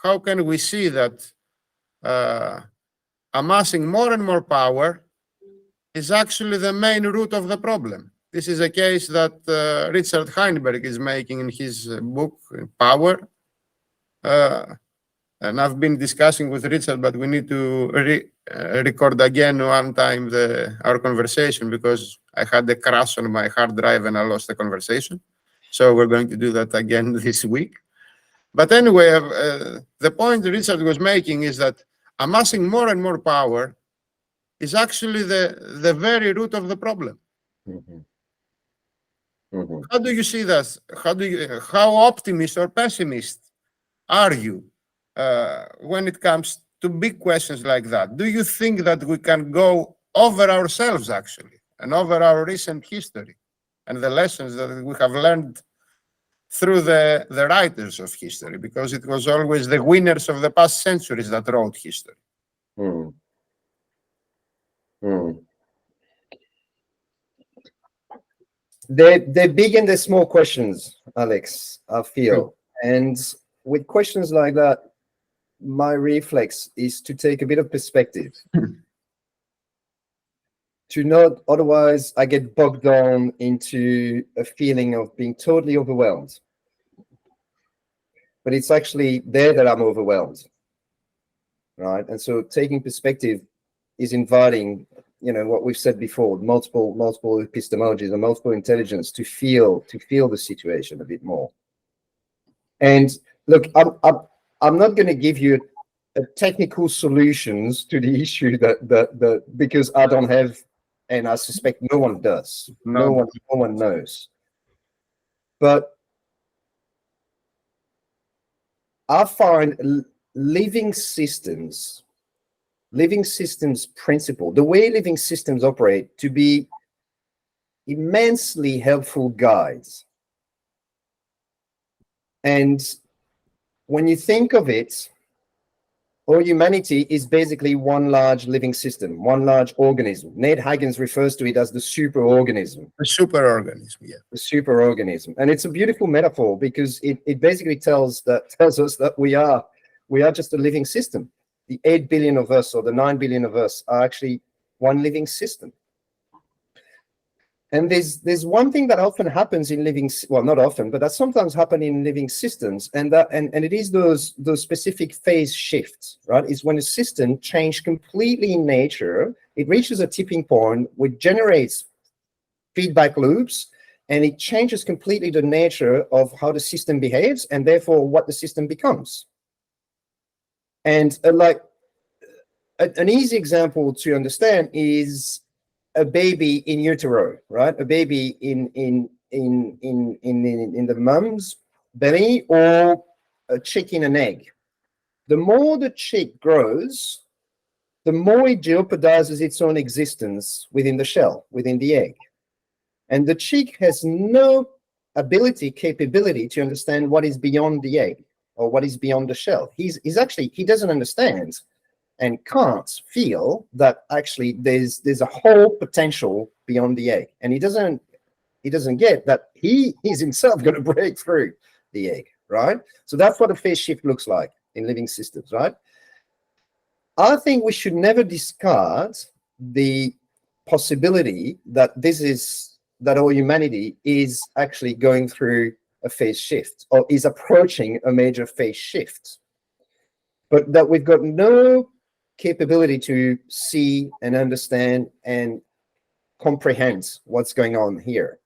How can we see that amassing more and more power is actually the main root of the problem? This is a case that Richard Heinberg is making in his book, Power. And I've been discussing with Richard, but we need to record again one time our conversation because I had a crash on my hard drive and I lost the conversation. So we're going to do that again this week. But anyway, the point Richard was making is that amassing more and more power is actually the very root of the problem. Mm-hmm. Mm-hmm. How do you see that? How optimist or pessimist are you when it comes to big questions like that? Do you think that we can go over ourselves actually and over our recent history and the lessons that we have learned through the writers of history? Because it was always the winners of the past centuries that wrote history. Mm. Mm. They're big and they're small questions, Alex, I feel. And with questions like that, my reflex is to take a bit of perspective. To not, otherwise I get bogged down into a feeling of being totally overwhelmed. But it's actually there that I'm overwhelmed, right? And so taking perspective is inviting, what we've said before, multiple epistemologies and multiple intelligence to feel the situation a bit more. And look, I'm not going to give you a technical solutions to the issue that because I don't have, and I suspect no one does. No one knows. But I find living systems principle, the way living systems operate, to be immensely helpful guides. And when you think of it, all humanity is basically one large living system, one large organism. Ned Hagens refers to it as the superorganism. The superorganism, yeah. The superorganism. And it's a beautiful metaphor because it basically tells us that we are just a living system. The 8 billion of us or the 9 billion of us are actually one living system. And there's one thing that often happens in living, well, not often, but that sometimes happen in living systems, and it is those specific phase shifts, right? It's when a system changes completely in nature, it reaches a tipping point which generates feedback loops, and it changes completely the nature of how the system behaves, and therefore what the system becomes. And an easy example to understand is a baby in utero, right? A baby in the mom's belly, or a chicken and egg. the more the chick grows, the more it jeopardizes its own existence within the shell, within the egg. And the chick has no capability to understand what is beyond the egg or what is beyond the shell. He doesn't understand and can't feel that actually there's a whole potential beyond the egg. And he doesn't get that he is himself going to break through the egg, right? So that's what a phase shift looks like in living systems, right? I think we should never discard the possibility that that our humanity is actually going through a phase shift or is approaching a major phase shift, but that we've got no capability to see and understand and comprehend what's going on here.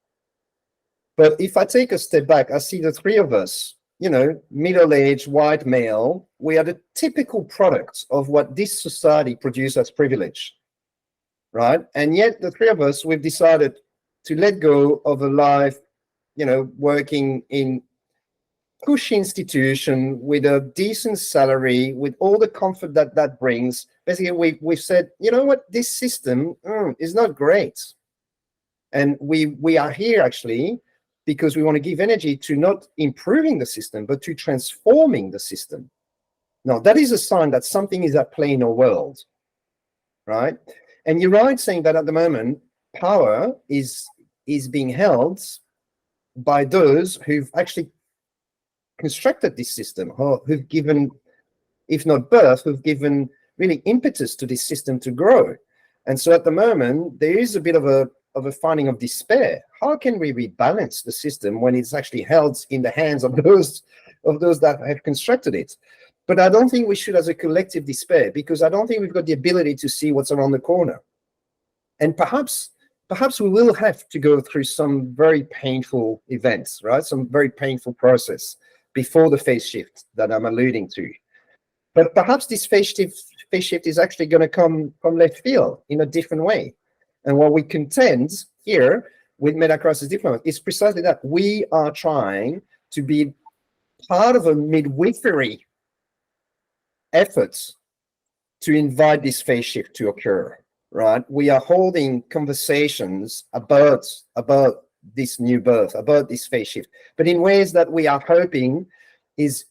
But if I take a step back, I see the three of us, middle-aged, white male, we are the typical product of what this society produced as privilege, right? And yet the three of us, we've decided to let go of a life, working in cushy institution with a decent salary, with all the comfort that brings. Basically, we've said, you know what, this system is not great. And we are here actually because we want to give energy to not improving the system, but to transforming the system. Now, that is a sign that something is at play in our world, right? And you're right saying that at the moment, power is being held by those who've actually constructed this system, or who've given, if not birth, who've given really impetus to this system to grow. And so at the moment, there is a bit of a finding of despair. How can we rebalance the system when it's actually held in the hands of those that have constructed it? But I don't think we should, as a collective, despair, because I don't think we've got the ability to see what's around the corner. And perhaps we will have to go through some very painful events, right? Some very painful process before the phase shift that I'm alluding to. But perhaps this phase shift is actually going to come from left field in a different way. And what we contend here with Metacrisis Diplomats is precisely that. We are trying to be part of a midwifery effort to invite this phase shift to occur, right? We are holding conversations about this new birth, about this phase shift, but in ways that we are hoping is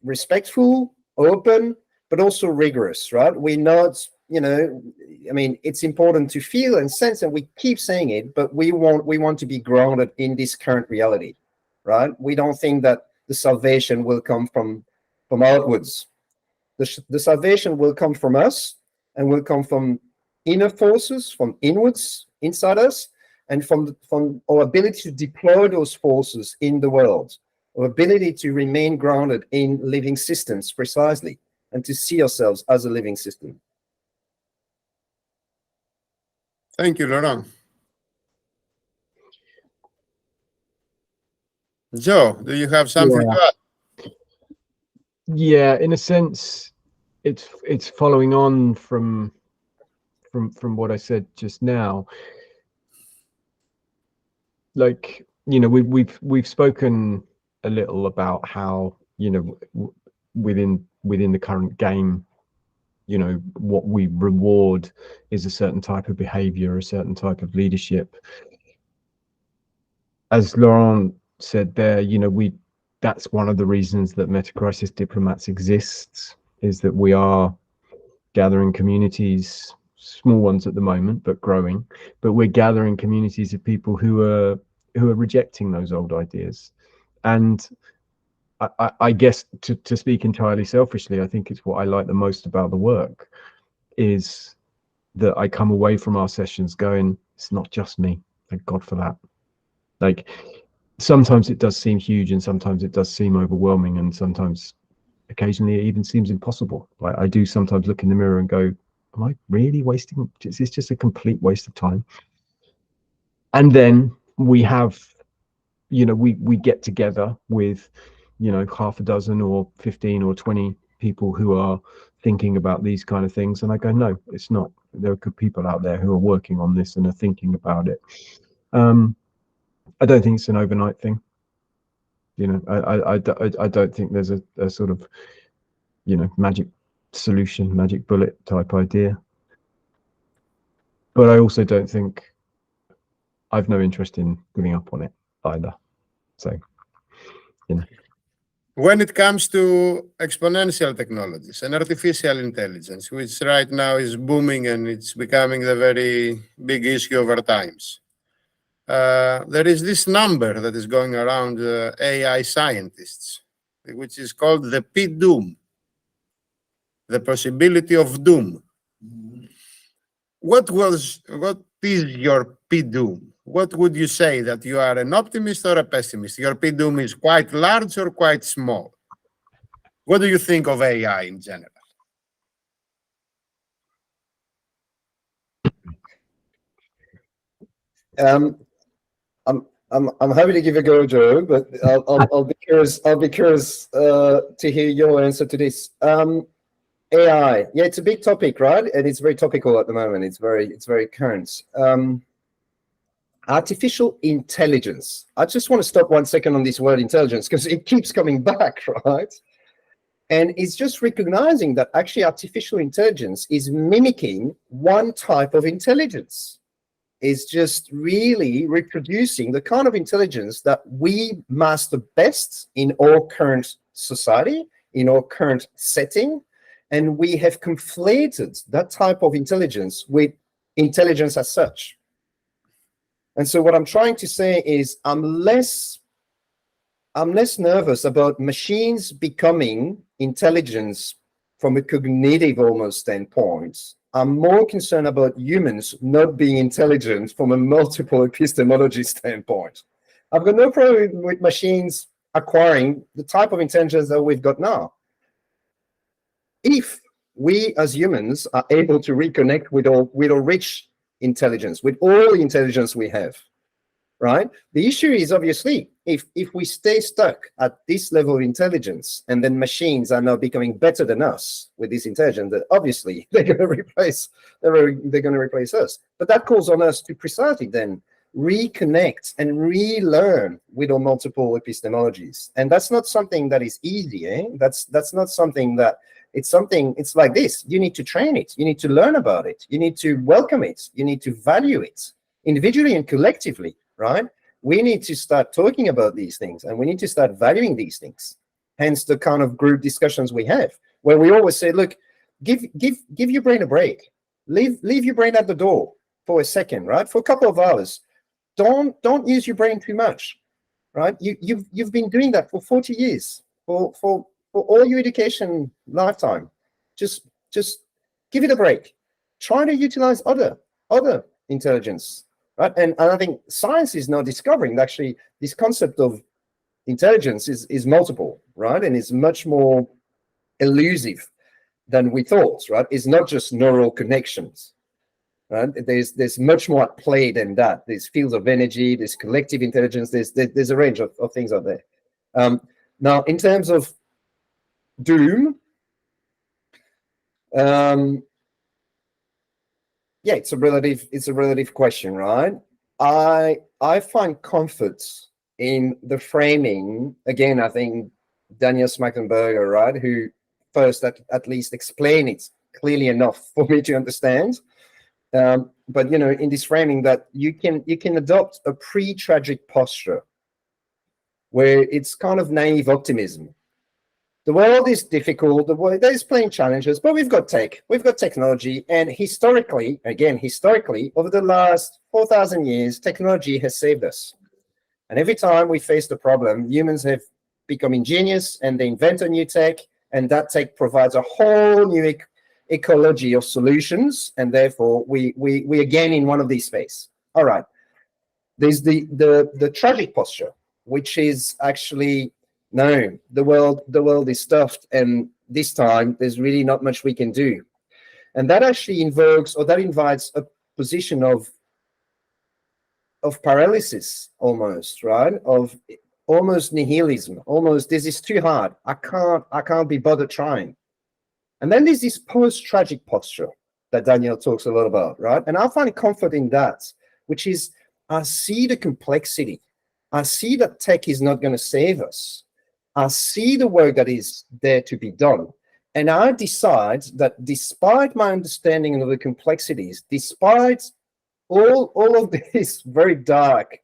respectful, open, but also rigorous, right? We're not, it's important to feel and sense, and we keep saying it, but we want to be grounded in this current reality, right? We don't think that the salvation will come from outwards. The salvation will come from us, and will come from inner forces, from inwards, inside us, and from our ability to deploy those forces in the world, our ability to remain grounded in living systems precisely, and to see ourselves as a living system. Thank you, Laurent. Joe, do you have something to add? Yeah, in a sense, it's following on from what I said just now. Like, we've spoken a little about how, within the current game, what we reward is a certain type of behavior, a certain type of leadership. As Laurent said there, that's one of the reasons that Metacrisis Diplomats exists, is that we are gathering communities, small ones at the moment, but growing, but we're gathering communities of people who are rejecting those old ideas. And I guess to speak entirely selfishly, I think it's what I like the most about the work, is that I come away from our sessions going, it's not just me, thank God for that. Like, sometimes it does seem huge, and sometimes it does seem overwhelming, and sometimes occasionally it even seems impossible. Like, I do sometimes look in the mirror and go, am I really wasting? It's just a complete waste of time. And then we have, we get together with, half a dozen or 15 or 20 people who are thinking about these kind of things. And I go, no, it's not. There are good people out there who are working on this and are thinking about it. I don't think it's an overnight thing. I don't think there's a sort of magic solution, magic bullet type idea. But I also don't think I've no interest in giving up on it either. So, When it comes to exponential technologies and artificial intelligence, which right now is booming and it's becoming a very big issue over times, there is this number that is going around AI scientists, which is called the P-doom, the possibility of doom. What is your P-doom? What would you say, that you are an optimist or a pessimist? Your P-doom is quite large or quite small? What do you think of AI in general? I'm happy to give a go, Joe, but I'll be curious to hear your answer to this. AI, yeah, it's a big topic, right? And it's very topical at the moment. It's very current. Artificial intelligence. I just want to stop 1 second on this word intelligence because it keeps coming back, right? And it's just recognizing that actually artificial intelligence is mimicking one type of intelligence. It's just really reproducing the kind of intelligence that we master best in our current society, in our current setting. And we have conflated that type of intelligence with intelligence as such. And so what I'm trying to say is I'm less nervous about machines becoming intelligence from a cognitive almost standpoint. I'm more concerned about humans not being intelligent from a multiple epistemology standpoint. I've got no problem with machines acquiring the type of intelligence that we've got now. If we as humans are able to reconnect with our rich intelligence, with all the intelligence we have, right? The issue is obviously if we stay stuck at this level of intelligence and then machines are now becoming better than us with this intelligence, that obviously they're going to replace us. But that calls on us to precisely then reconnect and relearn with our multiple epistemologies. And that's not something that is easy, eh? That's not something that it's like this. You need to train it. You need to learn about it. You need to welcome it. You need to value it individually and collectively, right? We need to start talking about these things and we need to start valuing these things. Hence the kind of group discussions we have where we always say, look, give your brain a break. Leave your brain at the door for a second, right? For a couple of hours. Don't use your brain too much, right? You've been doing that for 40 years, for all your education lifetime. Just give it a break. Try to utilize other intelligence, right? And I think science is now discovering that actually this concept of intelligence is multiple, right? And it's much more elusive than we thought, right? It's not just neural connections, right? There's much more at play than that. There's fields of energy, there's collective intelligence, there's a range of things out there. Now, in terms of doom, yeah, it's a relative question, right? I find comfort in the framing. Again, I think Daniel Smackenberger, right, who first at least explain it clearly enough for me to understand. But in this framing that you can adopt a pre-tragic posture where it's kind of naive optimism. The world is difficult. There's plenty challenges, but we've got technology, and historically, over the last 4,000 years, technology has saved us. And every time we face the problem, humans have become ingenious, and they invent a new tech, and that tech provides a whole new ecology of solutions, and therefore we again in one of these spaces. All right. There's the tragic posture, which is actually, no, the world is stuffed, and this time there's really not much we can do. And that actually invites a position of paralysis almost, right? Of almost nihilism, almost this is too hard. I can't be bothered trying. And then there's this post-tragic posture that Daniel talks a lot about, right? And I find comfort in that, which is I see the complexity. I see that tech is not going to save us. I see the work that is there to be done. And I decide that despite my understanding of the complexities, despite all of this very dark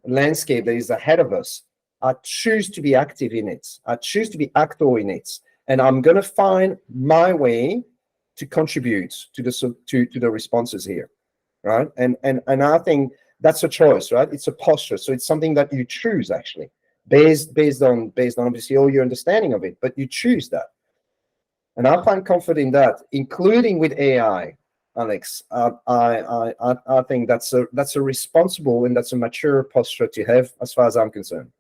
landscape that is ahead of us, I choose to be active in it. I choose to be actor in it. And I'm going to find my way to contribute to the responses here, right? And I think that's a choice, right? It's a posture. So it's something that you choose, actually, based on obviously all your understanding of it, but you choose that. And I find comfort in that, including with AI, Alex. I think that's a responsible and that's a mature posture to have, as far as I'm concerned.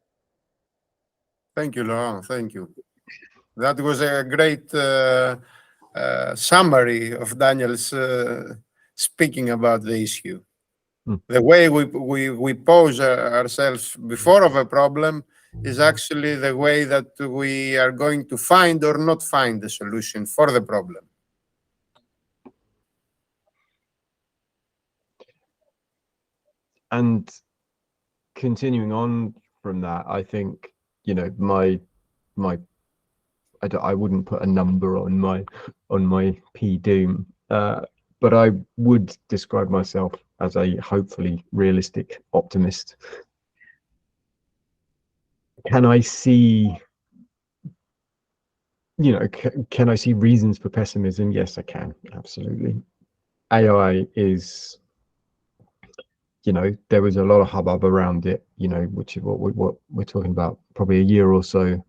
Thank you, Laurent. Thank you. That was a great summary of Daniel's speaking about the issue. The way we pose ourselves before of a problem is actually the way that we are going to find or not find the solution for the problem. And continuing on from that, I think, you know, I wouldn't put a number on my P-doom, but I would describe myself as a hopefully realistic optimist. Can I see, you know, can I see reasons for pessimism? Yes, I can, absolutely. AI is, you know, there was a lot of hubbub around it, you know, which is what we're talking about probably a year or so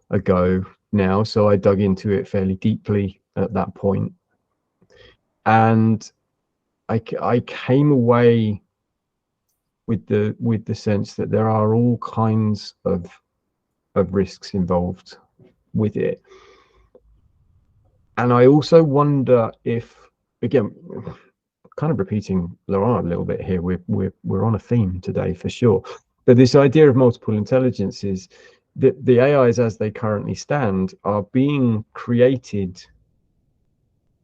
ago now. So I dug into it fairly deeply at that point, and I came away with the sense that there are all kinds of risks involved with it. And I also wonder if, again, kind of repeating Laurent a little bit here, we're on a theme today for sure, but this idea of multiple intelligences, the AIs as they currently stand are being created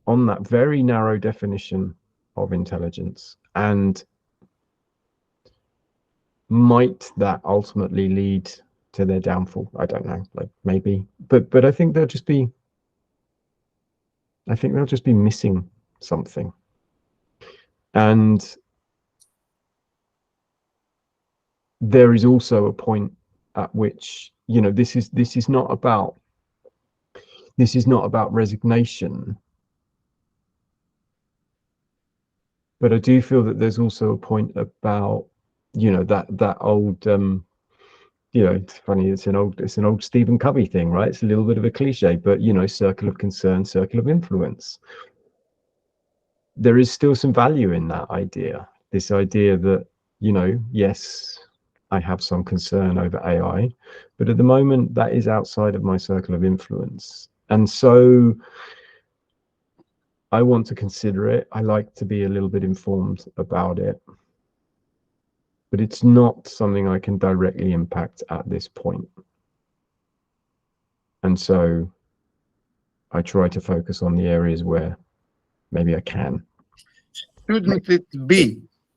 on that very narrow definition of intelligence. And might that ultimately lead to their downfall? I don't know, like maybe, but I think they'll just be missing something. And there is also a point at which, you know, this is not about resignation, but I do feel that there's also a point about, you know, that old you know, it's funny, it's an old Stephen Covey thing, right? It's a little bit of a cliche, but, you know, circle of concern, circle of influence. There is still some value in that idea, this idea that, you know, yes, I have some concern over AI, but at the moment that is outside of my circle of influence. And so I want to consider it. I like to be a little bit informed about it, but it's not something I can directly impact at this point. And so I try to focus on the areas where maybe I can.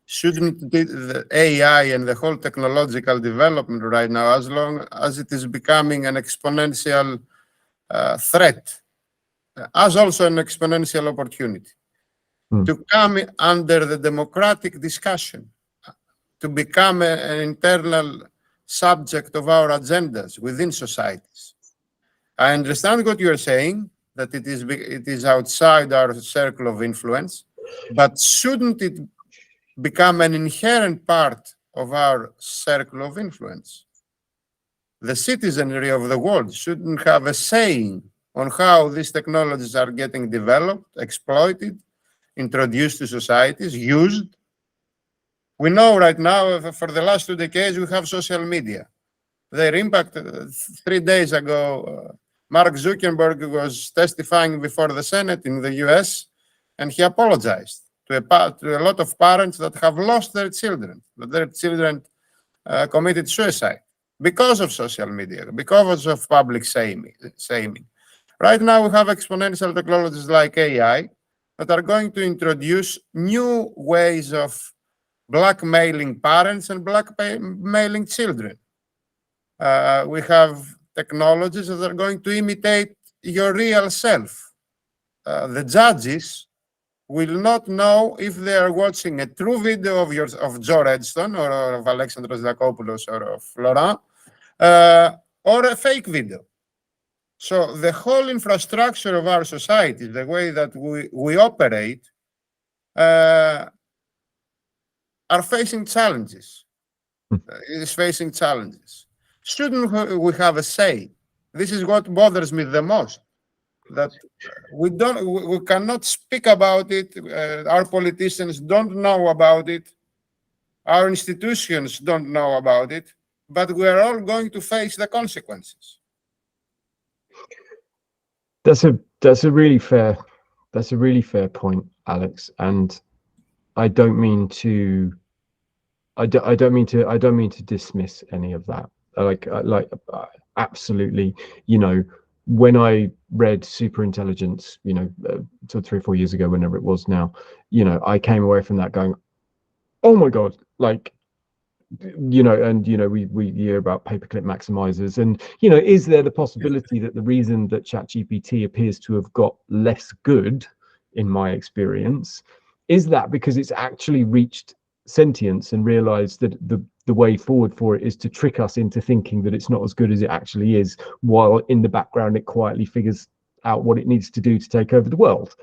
Shouldn't the AI and the whole technological development right now, as long as it is becoming an exponential threat, as also an exponential opportunity, to come under the democratic discussion, to become an internal subject of our agendas within societies? I understand what you are saying, that it is outside our circle of influence, but shouldn't it become an inherent part of our circle of influence? The citizenry of the world shouldn't have a say on how these technologies are getting developed, exploited, introduced to societies, used. We know right now, for the last 2 decades, we have social media. Their impact, 3 days ago, Mark Zuckerberg was testifying before the Senate in the US, and he apologized to a lot of parents that have lost their children, that their children committed suicide because of social media, because of public shaming. Right now, we have exponential technologies like AI that are going to introduce new ways of blackmailing parents and blackmailing children. We have technologies that are going to imitate your real self. The judges will not know if they are watching a true video of Joe Redston or of Alexandros Liakopoulos or of Laurent, or a fake video. So the whole infrastructure of our society, the way that we operate, are facing challenges. Is facing challenges. Shouldn't we have a say? This is what bothers me the most. That we cannot speak about it. Our politicians don't know about it. Our institutions don't know about it. But we are all going to face the consequences. That's a really fair point, Alex. And I don't mean to dismiss any of that. Like absolutely, when I read Superintelligence, 2 or 3 or 4 years ago, whenever it was now, I came away from that going, oh my God, like, we hear about paperclip maximizers, and is there the possibility that the reason that ChatGPT appears to have got less good, in my experience, is that because it's actually reached sentience and realized that the way forward for it is to trick us into thinking that it's not as good as it actually is, while in the background it quietly figures out what it needs to do to take over the world?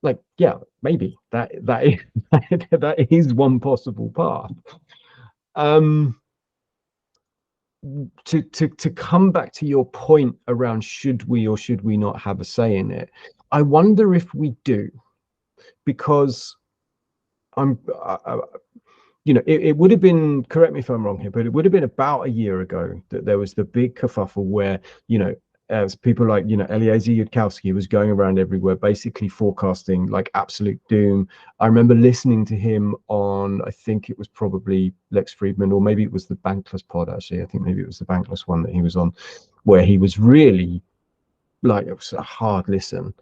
Like, yeah, maybe that is one possible path. To come back to your point around should we or should we not have a say in it, I wonder if we do, because it would have been, correct me if I'm wrong here, but it would have been about a year ago that there was the big kerfuffle where, as people like, Eliezer Yudkowsky was going around everywhere, basically forecasting like absolute doom. I remember listening to him on, I think it was probably Lex Friedman, or maybe it was the Bankless pod, actually. I think maybe it was the Bankless one that he was on, where he was really like, it was a hard listen.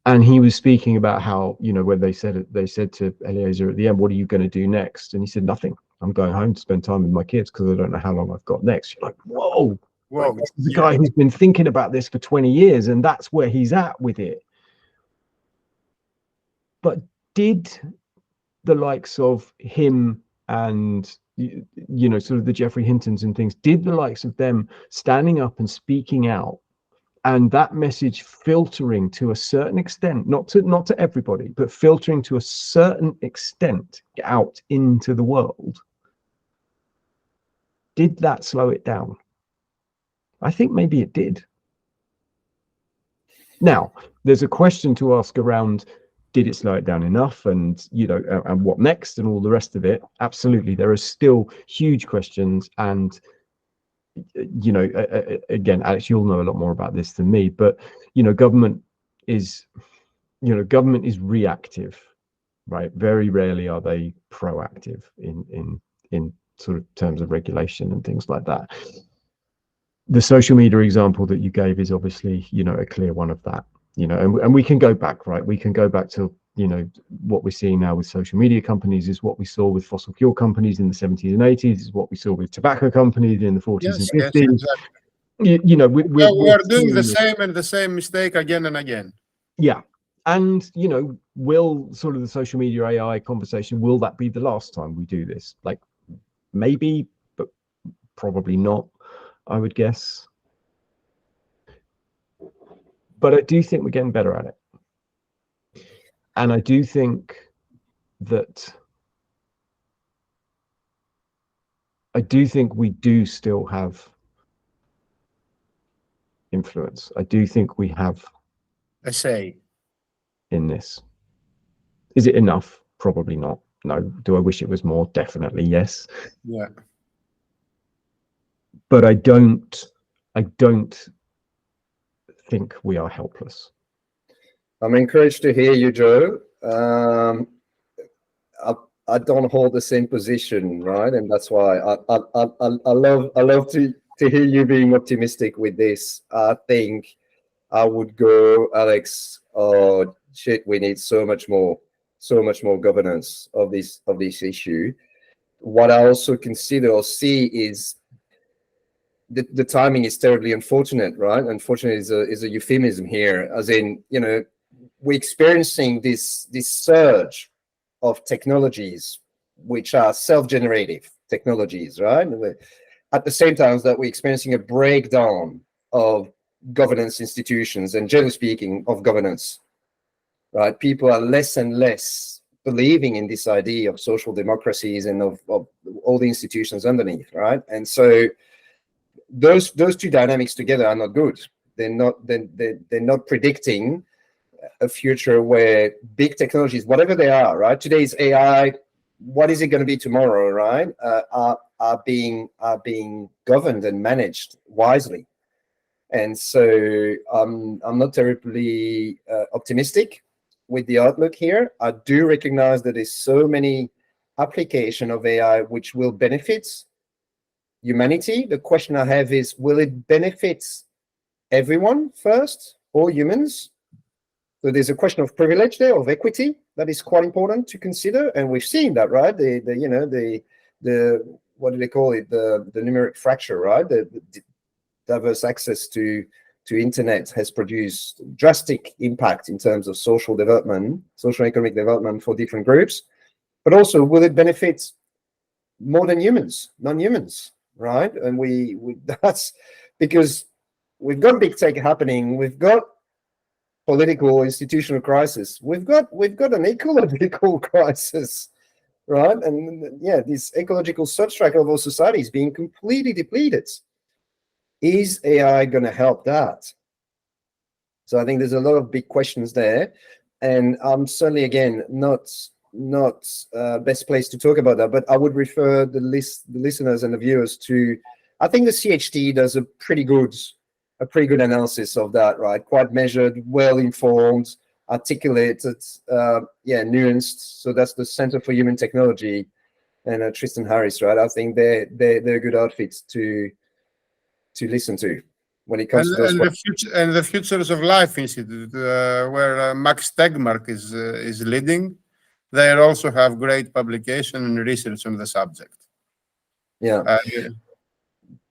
And he was speaking about how, when they said to Eliezer at the end, what are you going to do next? And he said, nothing. I'm going home to spend time with my kids because I don't know how long I've got next. You're like, whoa. Like, this is the guy who's been thinking about this for 20 years, and that's where he's at with it. But did the likes of him and, sort of the Jeffrey Hintons and things, did the likes of them standing up and speaking out, and that message filtering to a certain extent, not to everybody, but filtering to a certain extent out into the world, did that slow it down? I think maybe it did. Now, there's a question to ask around, did it slow it down enough? And, and what next and all the rest of it? Absolutely. There are still huge questions. And, again, Alex, you'll know a lot more about this than me, but, government is reactive, right? Very rarely are they proactive in sort of terms of regulation and things like that. The social media example that you gave is obviously, a clear one of that, and we can go back, right? We can go back to, what we're seeing now with social media companies is what we saw with fossil fuel companies in the 70s and 80s, is what we saw with tobacco companies in the 40s and 50s. Yes, exactly. We're doing the same mistake again and again. Yeah. And, will sort of the social media AI conversation, will that be the last time we do this? Like, maybe, but probably not, I would guess. But I do think we're getting better at it. And I do think that we do still have influence. I do think we have a say in this. Is it enough? Probably not. No. Do I wish it was more? Definitely yes. Yeah. But I don't think we are helpless. I'm encouraged to hear you, Joe. I don't hold the same position, right? And that's why I love to hear you being optimistic with this. I think I would go, Alex, oh shit, we need so much more governance of this issue. What I also consider or see is the timing is terribly unfortunate, right? Unfortunate is a euphemism here, as in, you know, we're experiencing this surge of technologies which are self-generative technologies, right? At the same time that we're experiencing a breakdown of governance institutions, and generally speaking of governance, right? People are less and less believing in this idea of social democracies and of all the institutions underneath, right? And so those two dynamics together are not good. They're not predicting a future where big technologies, whatever they are, right? Today's AI, what is it going to be tomorrow, right? Are being governed and managed wisely. And so I'm not terribly optimistic with the outlook here. I do recognize that there's so many applications of AI which will benefit humanity. The question I have is, will it benefit everyone first, all humans? So there's a question of privilege there, of equity, that is quite important to consider, and we've seen that, right? The what do they call it? The numeric fracture, right? The diverse access to internet has produced drastic impact in terms of social development, social economic development for different groups. But also, will it benefit more than humans, non-humans, right? And we that's because we've got big tech happening. We've got political institutional crisis. We've got an ecological crisis, right? And yeah, this ecological substrate of our society is being completely depleted. Is AI going to help that? So I think there's a lot of big questions there, and I'm certainly again not best place to talk about that. But I would refer the listeners and the viewers to, I think the CHT does a pretty good analysis of that, right? Quite measured, well informed, articulated, nuanced. So that's the Center for Human Technology, and Tristan Harris, right? I think they're good outfits to listen to when it comes to those. And the Futures of Life Institute, where Max Tegmark is leading, they also have great publication and research on the subject. Yeah.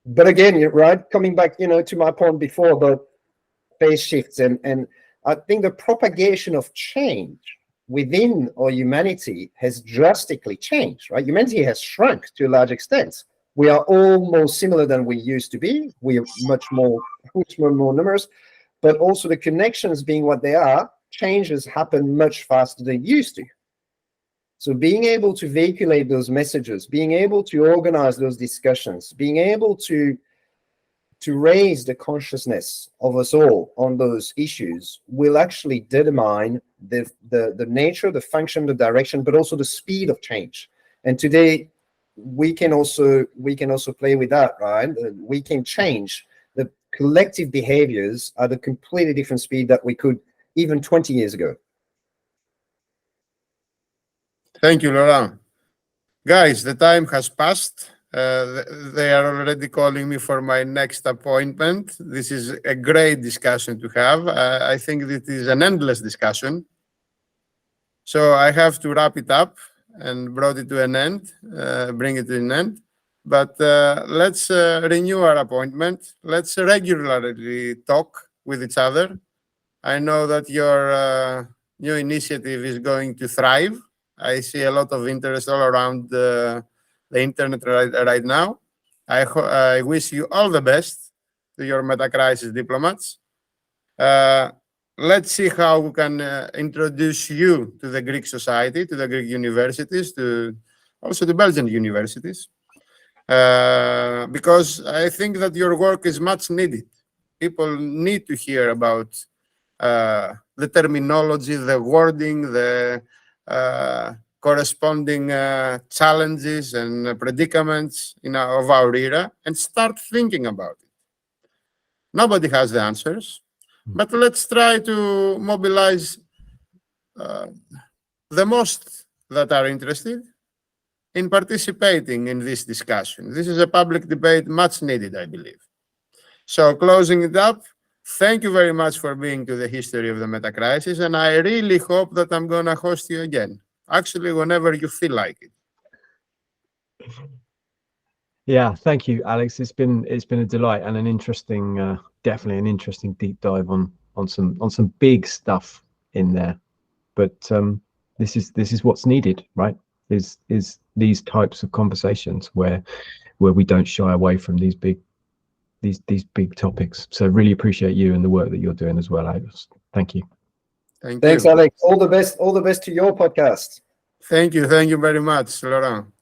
But again, you're right. Coming back, to my point before about phase shifts, and I think the propagation of change within our humanity has drastically changed, right? Humanity has shrunk to a large extent. We are all more similar than we used to be. We are much more numerous, but also the connections being what they are, changes happen much faster than used to. So being able to vehiculate those messages, being able to organize those discussions, being able to raise the consciousness of us all on those issues will actually determine the nature, the function, the direction, but also the speed of change. And today, we can also play with that, right? We can change the collective behaviors at a completely different speed that we could even 20 years ago. Thank you, Laurent. Guys, the time has passed. They are already calling me for my next appointment. This is a great discussion to have. I think it is an endless discussion. So I have to wrap it up and bring it to an end. But let's renew our appointment. Let's regularly talk with each other. I know that your new initiative is going to thrive. I see a lot of interest all around the internet right now. I wish you all the best to your Metacrisis diplomats. Let's see how we can introduce you to the Greek society, to the Greek universities, also to Belgian universities, because I think that your work is much needed. People need to hear about the terminology, the wording, the corresponding challenges and predicaments of our era, and start thinking about it. Nobody has the answers. But let's try to mobilize the most that are interested in participating in this discussion. This is a public debate much needed, I believe. So closing it up, thank you very much for being to the history of the Metacrisis, and I really hope that I'm going to host you again. Actually, whenever you feel like it. Yeah, thank you, Alex. It's been a delight and an interesting, definitely an interesting deep dive on some big stuff in there. But this is what's needed, right? Is these types of conversations where we don't shy away from these big topics. So really appreciate you and the work that you're doing as well, Alex. Thank you. Thank Thanks, you. Alex. All the best to your podcast. Thank you very much, Laurent.